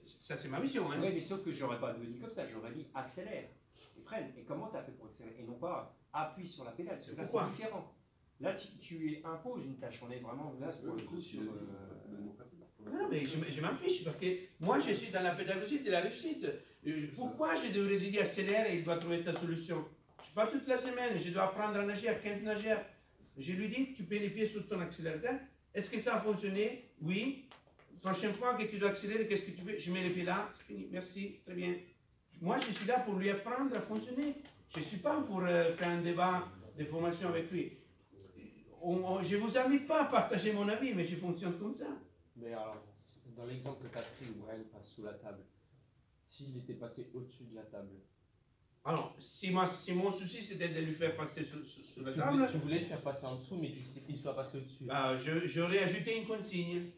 Speaker 2: ça, c'est ma mission. Hein.
Speaker 3: Oui, mais sauf que je n'aurais pas dit comme ça, j'aurais dit accélère et freine. Et comment tu as fait pour accélérer? Et non pas appuie sur la pédale, parce que là c'est différent. Là, tu imposes une tâche. On est vraiment là pour le coup sur.
Speaker 2: Non, mais je m'en fiche, parce que moi je suis dans la pédagogie de la réussite. Pourquoi je devrais lui dire accélère et il doit trouver sa solution? Je pars toute la semaine, je dois apprendre à nager à 15 nageurs. Je lui dis, tu mets les pieds sur ton accélérateur. Est-ce que ça a fonctionné? Oui. Prochaine fois que tu dois accélérer, qu'est-ce que tu fais? Je mets les pieds là, c'est fini, merci, très bien. Moi, je suis là pour lui apprendre à fonctionner. Je ne suis pas pour faire un débat de formation avec lui. Je ne vous invite pas à partager mon avis, mais je fonctionne comme ça.
Speaker 7: Mais alors, dans l'exemple que tu as pris où Brian passe sous la table, s'il était passé au-dessus de la table.
Speaker 2: Alors, si mon souci c'était de lui faire passer sur la table.
Speaker 7: Tu voulais le faire passer en dessous, mais qu'il soit passé au-dessus.
Speaker 2: J'aurais ajouté une consigne.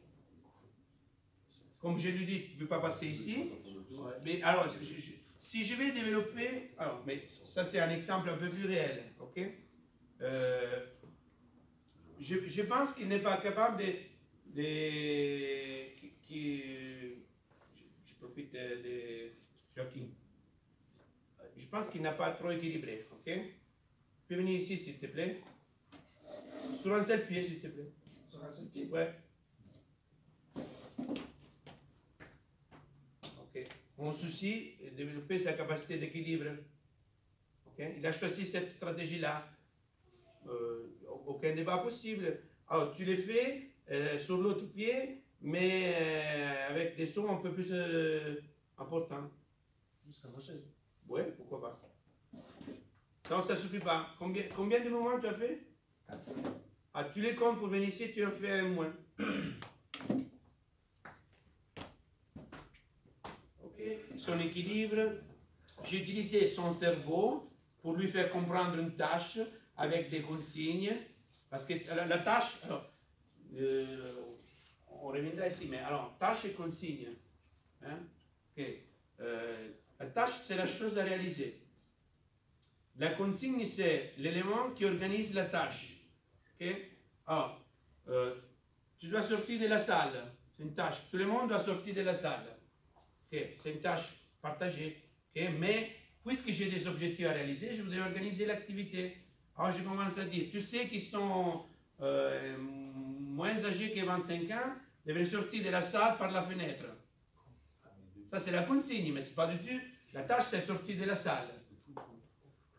Speaker 2: Comme je lui dis, tu ne peux pas passer ici. Mais alors, si je vais développer. Alors, mais ça, c'est un exemple un peu plus réel. Ok? Je pense qu'il n'est pas capable je profite de Joaquin. Je pense qu'il n'a pas trop équilibré. Ok? Tu peux venir ici, s'il te plaît. Sur un seul pied, s'il te plaît. Sur un seul pied? Ouais. Ok. Mon souci est de développer sa capacité d'équilibre. Okay? Il a choisi cette stratégie-là. Aucun débat possible. Alors, tu les fais sur l'autre pied, mais avec des sons un peu plus importants.
Speaker 1: Jusqu'à ma chaise.
Speaker 2: Oui, pourquoi pas. Non, ça ne suffit pas. Combien de moments tu as fait?
Speaker 1: 4.
Speaker 2: Ah, tu les comptes pour venir ici, tu en fais un moins. Ok, son équilibre. J'ai utilisé son cerveau pour lui faire comprendre une tâche avec des consignes. Parce que la tâche, alors, on reviendra ici, mais alors, tâche et consigne. Hein? Okay. La tâche, c'est la chose à réaliser. La consigne, c'est l'élément qui organise la tâche. Okay? Alors, tu dois sortir de la salle. C'est une tâche. Tout le monde doit sortir de la salle. Okay? C'est une tâche partagée. Okay? Mais, puisque j'ai des objectifs à réaliser, je voudrais organiser l'activité. Alors, je commence à dire, tu sais qu'ils sont moins âgés que 25 ans, devraient sortir de la salle par la fenêtre. Ça, c'est la consigne, mais ce n'est pas du tout. La tâche, c'est sortir de la salle.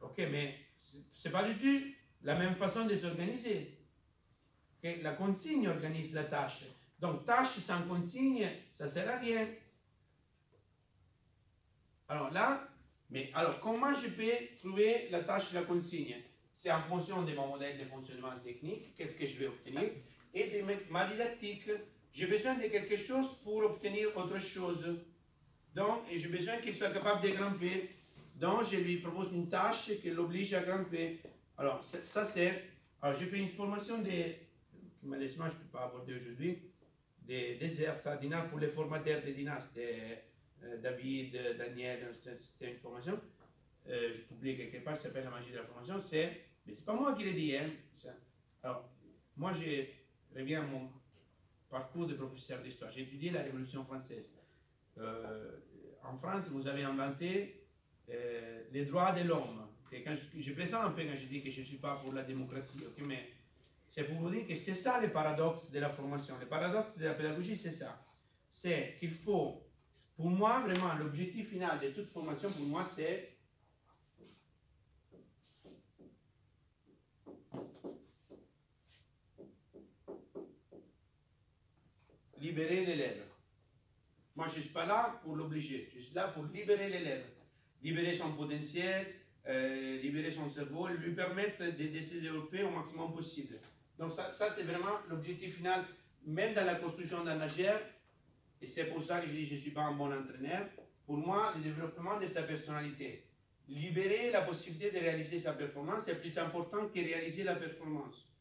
Speaker 2: Ok, mais ce n'est pas du tout la même façon de s'organiser. Okay? La consigne organise la tâche. Donc, tâche sans consigne, ça ne sert à rien. Alors là, mais alors, comment je peux trouver la tâche et la consigne? C'est en fonction de mon modèle de fonctionnement technique, qu'est-ce que je vais obtenir, et de ma didactique. J'ai besoin de quelque chose pour obtenir autre chose. Donc, j'ai besoin qu'il soit capable de grimper. Donc, je lui propose une tâche qui l'oblige à grimper. Alors, ça c'est... Alors, j'ai fait une formation que malheureusement je ne peux pas aborder aujourd'hui, des airs sardinales pour les formateurs des dynastes, David, Daniel, c'était une formation. Je publie quelque part, ça s'appelle La magie de la formation. Mais c'est pas moi qui l'ai dit. Hein, alors, moi, je reviens à mon parcours de professeur d'histoire. J'ai étudié la Révolution française. En France, vous avez inventé les droits de l'homme. Je plaisante un peu quand je dis que je ne suis pas pour la démocratie, okay, mais c'est pour vous dire que c'est ça le paradoxe de la formation. Le paradoxe de la pédagogie, c'est ça. C'est qu'il faut, pour moi, vraiment, l'objectif final de toute formation, pour moi, c'est libérer l'élève. Moi, je ne suis pas là pour l'obliger. Je suis là pour libérer l'élève. Libérer son potentiel, libérer son cerveau, lui permettre de se développer au maximum possible. Donc ça c'est vraiment l'objectif final, même dans la construction d'un nageur, et c'est pour ça que je dis que je ne suis pas un bon entraîneur. Pour moi, le développement de sa personnalité, libérer la possibilité de réaliser sa performance, c'est plus important que réaliser la performance.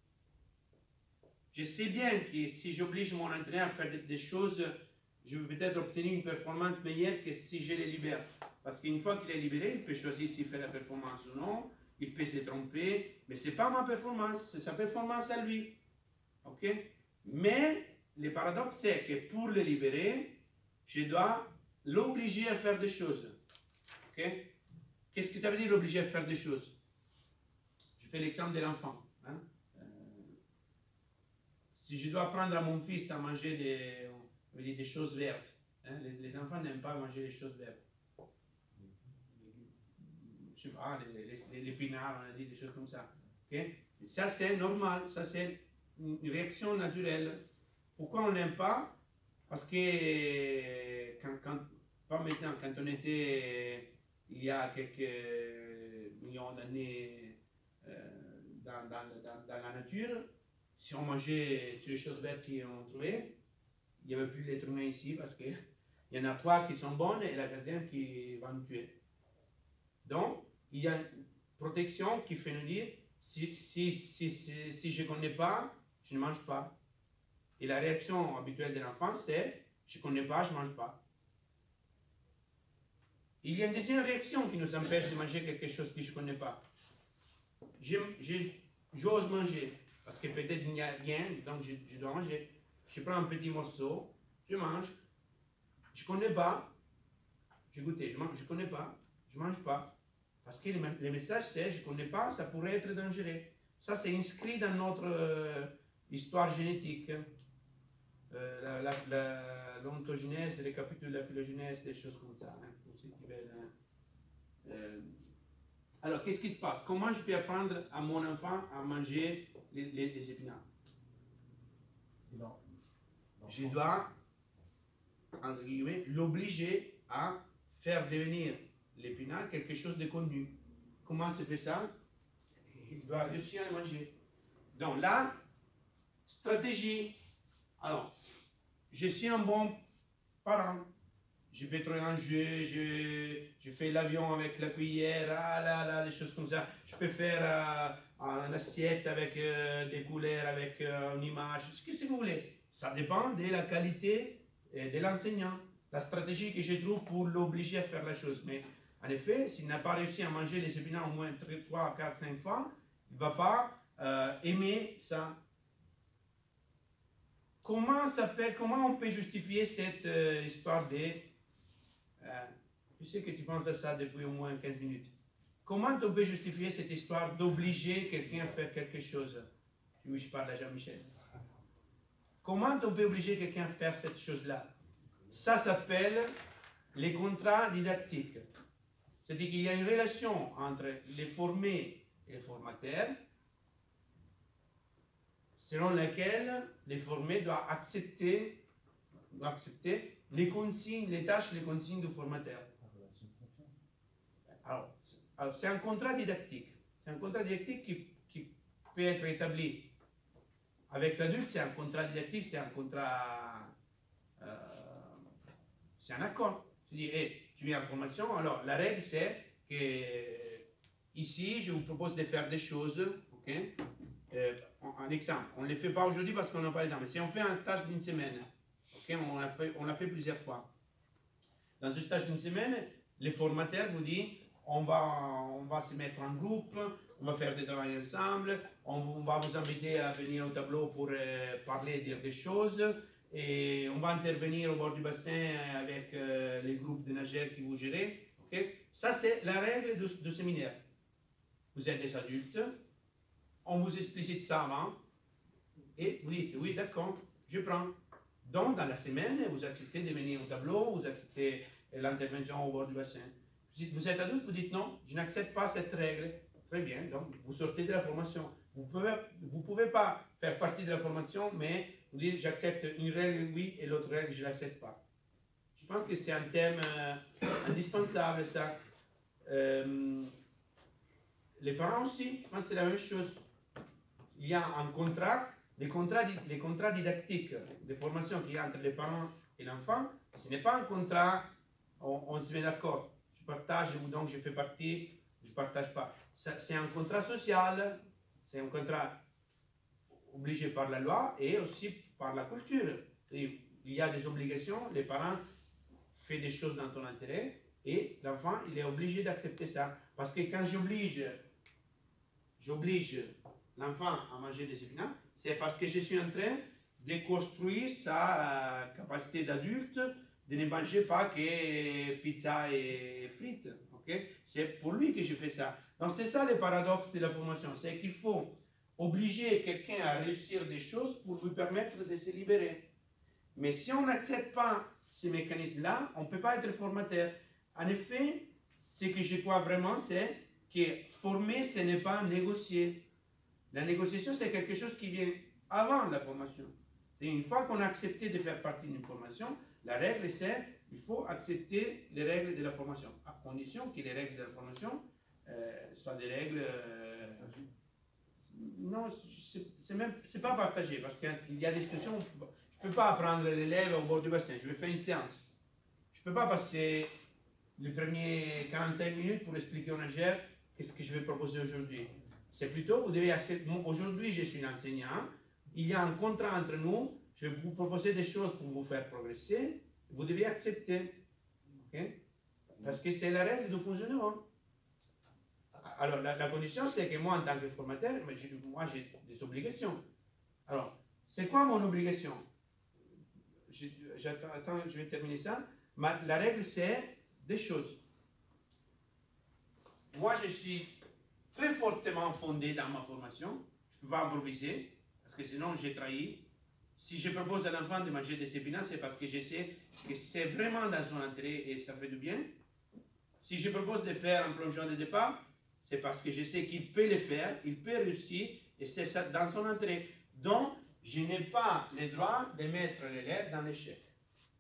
Speaker 2: Je sais bien que si j'oblige mon entraîneur à faire des choses, je vais peut-être obtenir une performance meilleure que si je les libère. Parce qu'une fois qu'il est libéré, il peut choisir s'il fait la performance ou non, il peut se tromper, mais ce n'est pas ma performance, c'est sa performance à lui. Ok? Mais le paradoxe, c'est que pour le libérer, je dois l'obliger à faire des choses. Ok? Qu'est-ce que ça veut dire l'obliger à faire des choses? Je fais l'exemple de l'enfant. Hein? Si je dois apprendre à mon fils à manger des choses vertes, hein? Les enfants n'aiment pas manger les choses vertes. Je sais pas, les épinards, on a dit des choses comme ça. Okay? Ça c'est normal, ça c'est une réaction naturelle. Pourquoi on n'aime pas? Parce que pas maintenant, quand on était il y a quelques millions d'années dans la nature, si on mangeait toutes les choses vertes qu'on trouvait, il n'y avait plus l'être humain ici parce qu'il y en a 3 qui sont bonnes et la 4e qui va nous tuer. Donc, il y a une protection qui fait nous dire, si je ne connais pas, je ne mange pas. Et la réaction habituelle de l'enfant, c'est, je ne connais pas, je ne mange pas. Il y a une deuxième réaction qui nous empêche de manger quelque chose que je ne connais pas. J'ose manger, parce que peut-être il n'y a rien, donc je dois manger. Je prends un petit morceau, je mange, je ne connais pas, je goûte, je ne connais pas, je ne mange pas. Parce que le message c'est, je ne connais pas, ça pourrait être dangereux. Ça c'est inscrit dans notre histoire génétique. L'ontogenèse, les capitules de la phylogénèse, des choses comme ça. Hein, pour ceux qui veulent, Alors, qu'est-ce qui se passe? Comment je peux apprendre à mon enfant à manger les épinards? Je dois, entre guillemets, l'obliger à faire devenir l'épinard quelque chose de connu. Comment se fait ça? Il doit réussir à le manger. Donc là, stratégie. Alors, je suis un bon parent. Je vais trouver un jeu, je fais l'avion avec la cuillère, des choses comme ça. Je peux faire une assiette avec des couleurs, avec une image, ce que vous voulez. Ça dépend de la qualité de l'enseignant. La stratégie que je trouve pour l'obliger à faire la chose. Mais en effet, s'il n'a pas réussi à manger les épinards au moins 3, 4, 5 fois, il ne va pas aimer ça. Comment on peut justifier cette histoire de... je sais que tu penses à ça depuis au moins 15 minutes. Comment on peut justifier cette histoire d'obliger quelqu'un à faire quelque chose? Oui, je parle à Jean-Michel. Comment on peut obliger quelqu'un à faire cette chose-là? Ça s'appelle les contrats didactiques. C'est-à-dire qu'il y a une relation entre les formés et les formateurs, selon laquelle les formés doivent accepter les consignes, les tâches, les consignes du formateur. Alors c'est un contrat didactique. C'est un contrat didactique qui peut être établi avec l'adulte. C'est un contrat didactique, c'est un contrat, c'est un accord. Tu dis, hey, tu viens en formation, alors la règle c'est qu'il ici, je vous propose de faire des choses, ok? Un exemple, on ne les fait pas aujourd'hui parce qu'on n'a pas le temps, mais si on fait un stage d'une semaine, ok? On l'a fait plusieurs fois. Dans ce stage d'une semaine, les formateurs vous disent, on va se mettre en groupe, on va faire des travaux ensemble, on va vous inviter à venir au tableau pour parler et dire des choses, et on va intervenir au bord du bassin avec les groupes de nageurs qui vous gérez. Okay? Ça, c'est la règle du séminaire. Vous êtes des adultes, on vous explicite ça avant, et vous dites, oui, d'accord, je prends. Donc, dans la semaine, vous acceptez de venir au tableau, vous acceptez l'intervention au bord du bassin. Si vous êtes adulte, vous dites non, je n'accepte pas cette règle. Très bien, donc vous sortez de la formation. Vous pouvez pas faire partie de la formation, mais vous dites j'accepte une règle oui et l'autre règle je ne l'accepte pas. Je pense que c'est un thème indispensable ça. Les parents aussi, je pense que c'est la même chose. Il y a un contrat, les contrats didactiques de formation qu'il y a entre les parents et l'enfant, ce n'est pas un contrat, on se met d'accord, je partage ou donc je fais partie, je ne partage pas. C'est un contrat social, c'est un contrat obligé par la loi et aussi par la culture. Il y a des obligations, les parents font des choses dans ton intérêt et l'enfant il est obligé d'accepter ça. Parce que quand j'oblige l'enfant à manger des épinards, c'est parce que je suis en train de construire sa capacité d'adulte de ne manger pas que pizza et frites. Okay? C'est pour lui que je fais ça. Donc c'est ça le paradoxe de la formation, c'est qu'il faut obliger quelqu'un à réussir des choses pour lui permettre de se libérer. Mais si on n'accepte pas ces mécanismes-là, on ne peut pas être formateur. En effet, ce que je crois vraiment, c'est que former, ce n'est pas négocier. La négociation, c'est quelque chose qui vient avant la formation. Et une fois qu'on a accepté de faire partie d'une formation, la règle, c'est qu'il faut accepter les règles de la formation, à condition que les règles de la formation soient des règles... non, c'est pas partagé, parce qu'il y a des situations où je ne peux pas prendre l'élève au bord du bassin, je vais faire une séance. Je ne peux pas passer les premiers 45 minutes pour expliquer au nageur qu'est-ce que je vais proposer aujourd'hui. C'est plutôt, vous devez accepter, aujourd'hui je suis l'enseignant, il y a un contrat entre nous, je vais vous proposer des choses pour vous faire progresser, vous devez accepter. Okay? Parce que c'est la règle du fonctionnement. Alors, la condition, c'est que moi, en tant que formateur, moi, j'ai des obligations. Alors, c'est quoi mon obligation? Attends, je vais terminer ça. La règle, c'est des choses. Moi, je suis très fortement fondé dans ma formation. Je ne peux pas improviser, parce que sinon, j'ai trahi. Si je propose à l'enfant de manger des épinards, c'est parce que je sais que c'est vraiment dans son intérêt et ça fait du bien. Si je propose de faire un plongeon de départ, c'est parce que je sais qu'il peut le faire, il peut réussir, et c'est ça dans son intérêt. Donc, je n'ai pas le droit de mettre l'élève dans l'échec.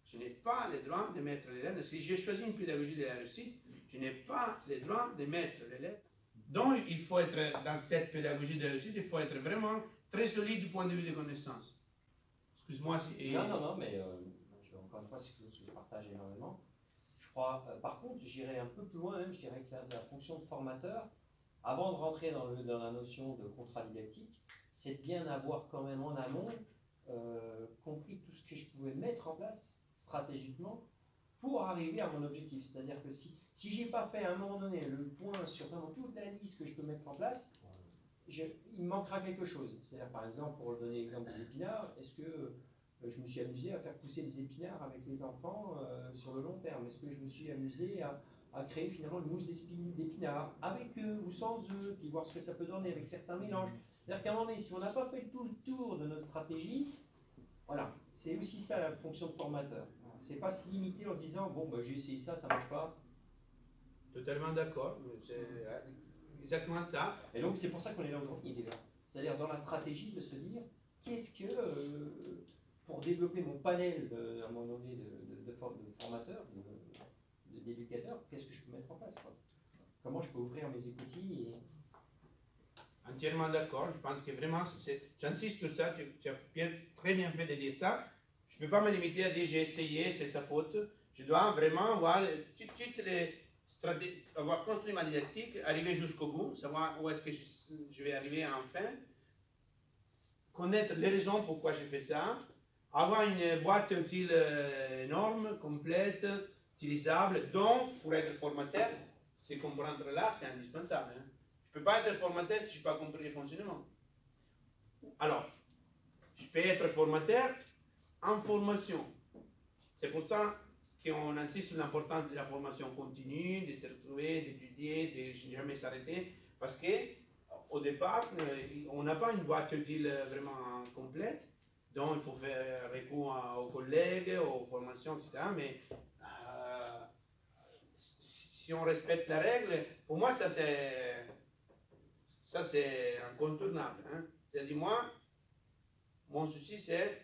Speaker 2: Je n'ai pas le droit de mettre l'élève, si j'ai choisi une pédagogie de la réussite, je n'ai pas le droit de mettre l'élève. Donc, il faut être, dans cette pédagogie de la réussite, il faut être vraiment très solide du point de vue des connaissances. Excuse-moi si...
Speaker 3: Non, mais encore une fois, c'est quelque chose que je partage énormément. Je crois, par contre, j'irais un peu plus loin, même, je dirais que la fonction de formateur, avant de rentrer dans la notion de contrat didactique, c'est de bien avoir quand même en amont compris tout ce que je pouvais mettre en place stratégiquement pour arriver à mon objectif. C'est-à-dire que si je n'ai pas fait à un moment donné le point sur vraiment toute la liste que je peux mettre en place, il me manquera quelque chose. C'est-à-dire, par exemple, pour donner l'exemple des épinards, est-ce que je me suis amusé à faire pousser des épinards avec les enfants sur le long terme? Est-ce que je me suis amusé à créer finalement une mousse d'épinards avec eux ou sans eux, puis voir ce que ça peut donner avec certains mélanges? C'est-à-dire qu'à un moment donné, si on n'a pas fait tout le tour de notre stratégie, voilà, c'est aussi ça la fonction de formateur. C'est pas se limiter en se disant, bon, bah, j'ai essayé ça, ça marche pas.
Speaker 2: Totalement d'accord, c'est exactement ça.
Speaker 3: Et donc c'est pour ça qu'on est là aujourd'hui, déjà. C'est-à-dire dans la stratégie de se dire, qu'est-ce que, pour développer mon panel à un moment donné de formateurs, d'éducateurs, qu'est-ce que je peux mettre en place, quoi? Comment je peux ouvrir mes écoutilles et...
Speaker 2: Entièrement d'accord, je pense que vraiment, j'insiste sur ça, tu as très bien fait de dire ça. Je ne peux pas me limiter à dire j'ai essayé, c'est sa faute. Je dois vraiment voir toutes les avoir construit ma didactique, arriver jusqu'au bout, savoir où est-ce que je vais arriver enfin, connaître les raisons pourquoi je fais ça, avoir une boîte utile énorme, complète, utilisable, donc pour être formateur, c'est comprendre là, c'est indispensable. Hein. Je ne peux pas être formateur si je n'ai pas compris le fonctionnement. Alors, je peux être formateur en formation. C'est pour ça qu'on insiste sur l'importance de la formation continue, de se retrouver, d'étudier, de ne jamais s'arrêter, parce qu'au départ, on n'a pas une boîte utile vraiment complète, donc il faut faire recours aux collègues, aux formations, etc. Mais si on respecte la règle, pour moi, ça c'est incontournable. Hein. C'est-à-dire, moi, mon souci, c'est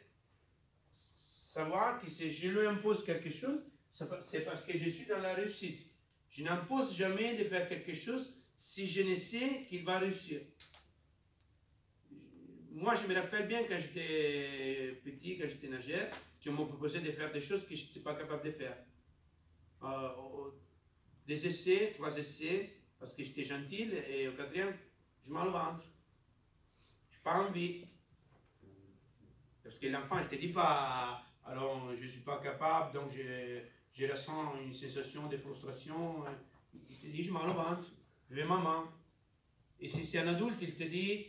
Speaker 2: savoir que si je lui impose quelque chose, c'est parce que je suis dans la réussite. Je n'impose jamais de faire quelque chose si je ne sais qu'il va réussir. Moi, je me rappelle bien quand j'étais petit, quand j'étais nageur, qu'on m'a proposé de faire des choses que je n'étais pas capable de faire. Des essais, 3 essais, parce que j'étais gentil, et au 4e, je m'en le ventre. Je n'ai pas envie. Parce que l'enfant, je ne te dis pas, alors je ne suis pas capable, donc je ressens une sensation de frustration. Il te dit, je m'en le ventre, je vais maman. Et si c'est un adulte, il te dit,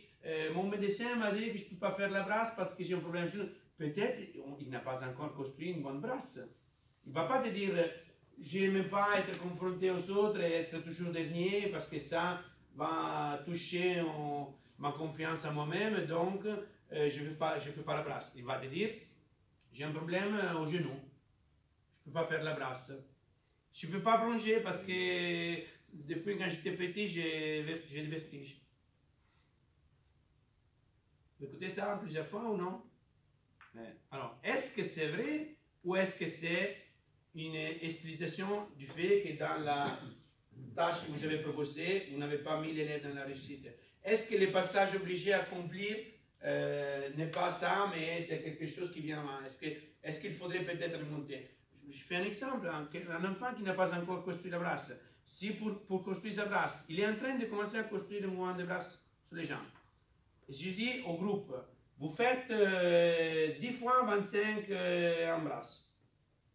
Speaker 2: mon médecin m'a dit que je ne peux pas faire la brasse parce que j'ai un problème. Peut-être il n'a pas encore construit une bonne brasse. Il ne va pas te dire, je n'aime pas être confronté aux autres et être toujours dernier parce que ça va toucher ma confiance en moi-même, donc je ne fais pas la brasse. Il va te dire, j'ai un problème au genou, je ne peux pas faire la brasse. Je ne peux pas plonger parce que depuis quand j'étais petit, j'ai le vertige. Vous écoutez ça plusieurs fois ou non? Alors, est-ce que c'est vrai ou est-ce que c'est une explication du fait que dans la tâche que vous avez proposée, vous n'avez pas mis les lettres dans la réussite? Est-ce que le passage obligé à accomplir n'est pas ça, mais c'est quelque chose qui vient avant? Est-ce qu'il faudrait peut-être remonter? Je fais un exemple, un enfant qui n'a pas encore construit la brasse. Si pour construire sa brasse, il est en train de commencer à construire le mouvement de brasse sur les jambes. Et si je dis au groupe, vous faites 10 fois 25 en brasse,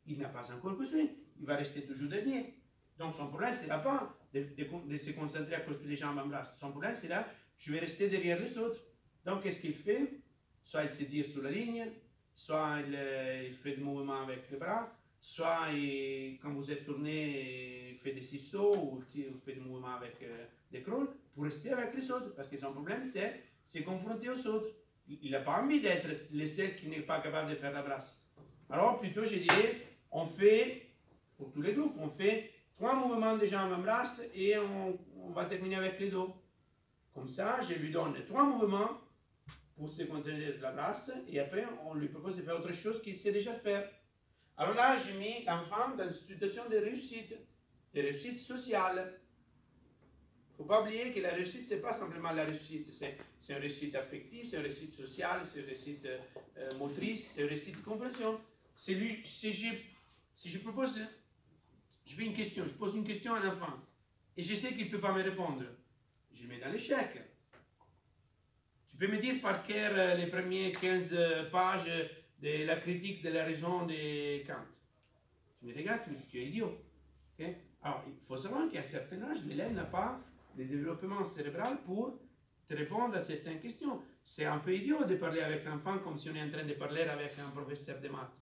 Speaker 2: il n'a pas encore construit, il va rester toujours dernier. Donc son problème, c'est là pas de se concentrer à construire les jambes en brasse. Son problème, c'est là, je vais rester derrière les autres. Donc qu'est-ce qu'il fait? Soit il se tire sur la ligne, soit il fait des mouvements avec les bras, soit quand vous êtes tourné, il fait des ciseaux ou il fait des mouvements avec des crawls pour rester avec les autres. Parce que son problème, c'est se confronter aux autres. Il n'a pas envie d'être le seul qui n'est pas capable de faire la brasse. Alors plutôt, je dirais, on fait, pour tous les groupes, on fait 3 mouvements de jambes en brasse et on va terminer avec les dos. Comme ça, je lui donne 3 mouvements pour se concentrer sur la brasse et après, on lui propose de faire autre chose qu'il sait déjà faire. Alors là, j'ai mis l'enfant dans une situation de réussite sociale. Il ne faut pas oublier que la réussite, ce n'est pas simplement la réussite, c'est une réussite affective, c'est une réussite sociale, c'est une réussite motrice, c'est une réussite de compréhension. Si je propose, je fais une question, je pose une question à un enfant, et je sais qu'il ne peut pas me répondre, je le mets dans l'échec. Tu peux me dire par cœur les premières 15 pages de la critique de la raison de Kant. Tu me regardes, tu es idiot. Okay? Alors, il faut savoir qu'à un certain âge, l'élève n'a pas de développement cérébral pour te répondre à certaines questions. C'est un peu idiot de parler avec l'enfant comme si on est en train de parler avec un professeur de maths.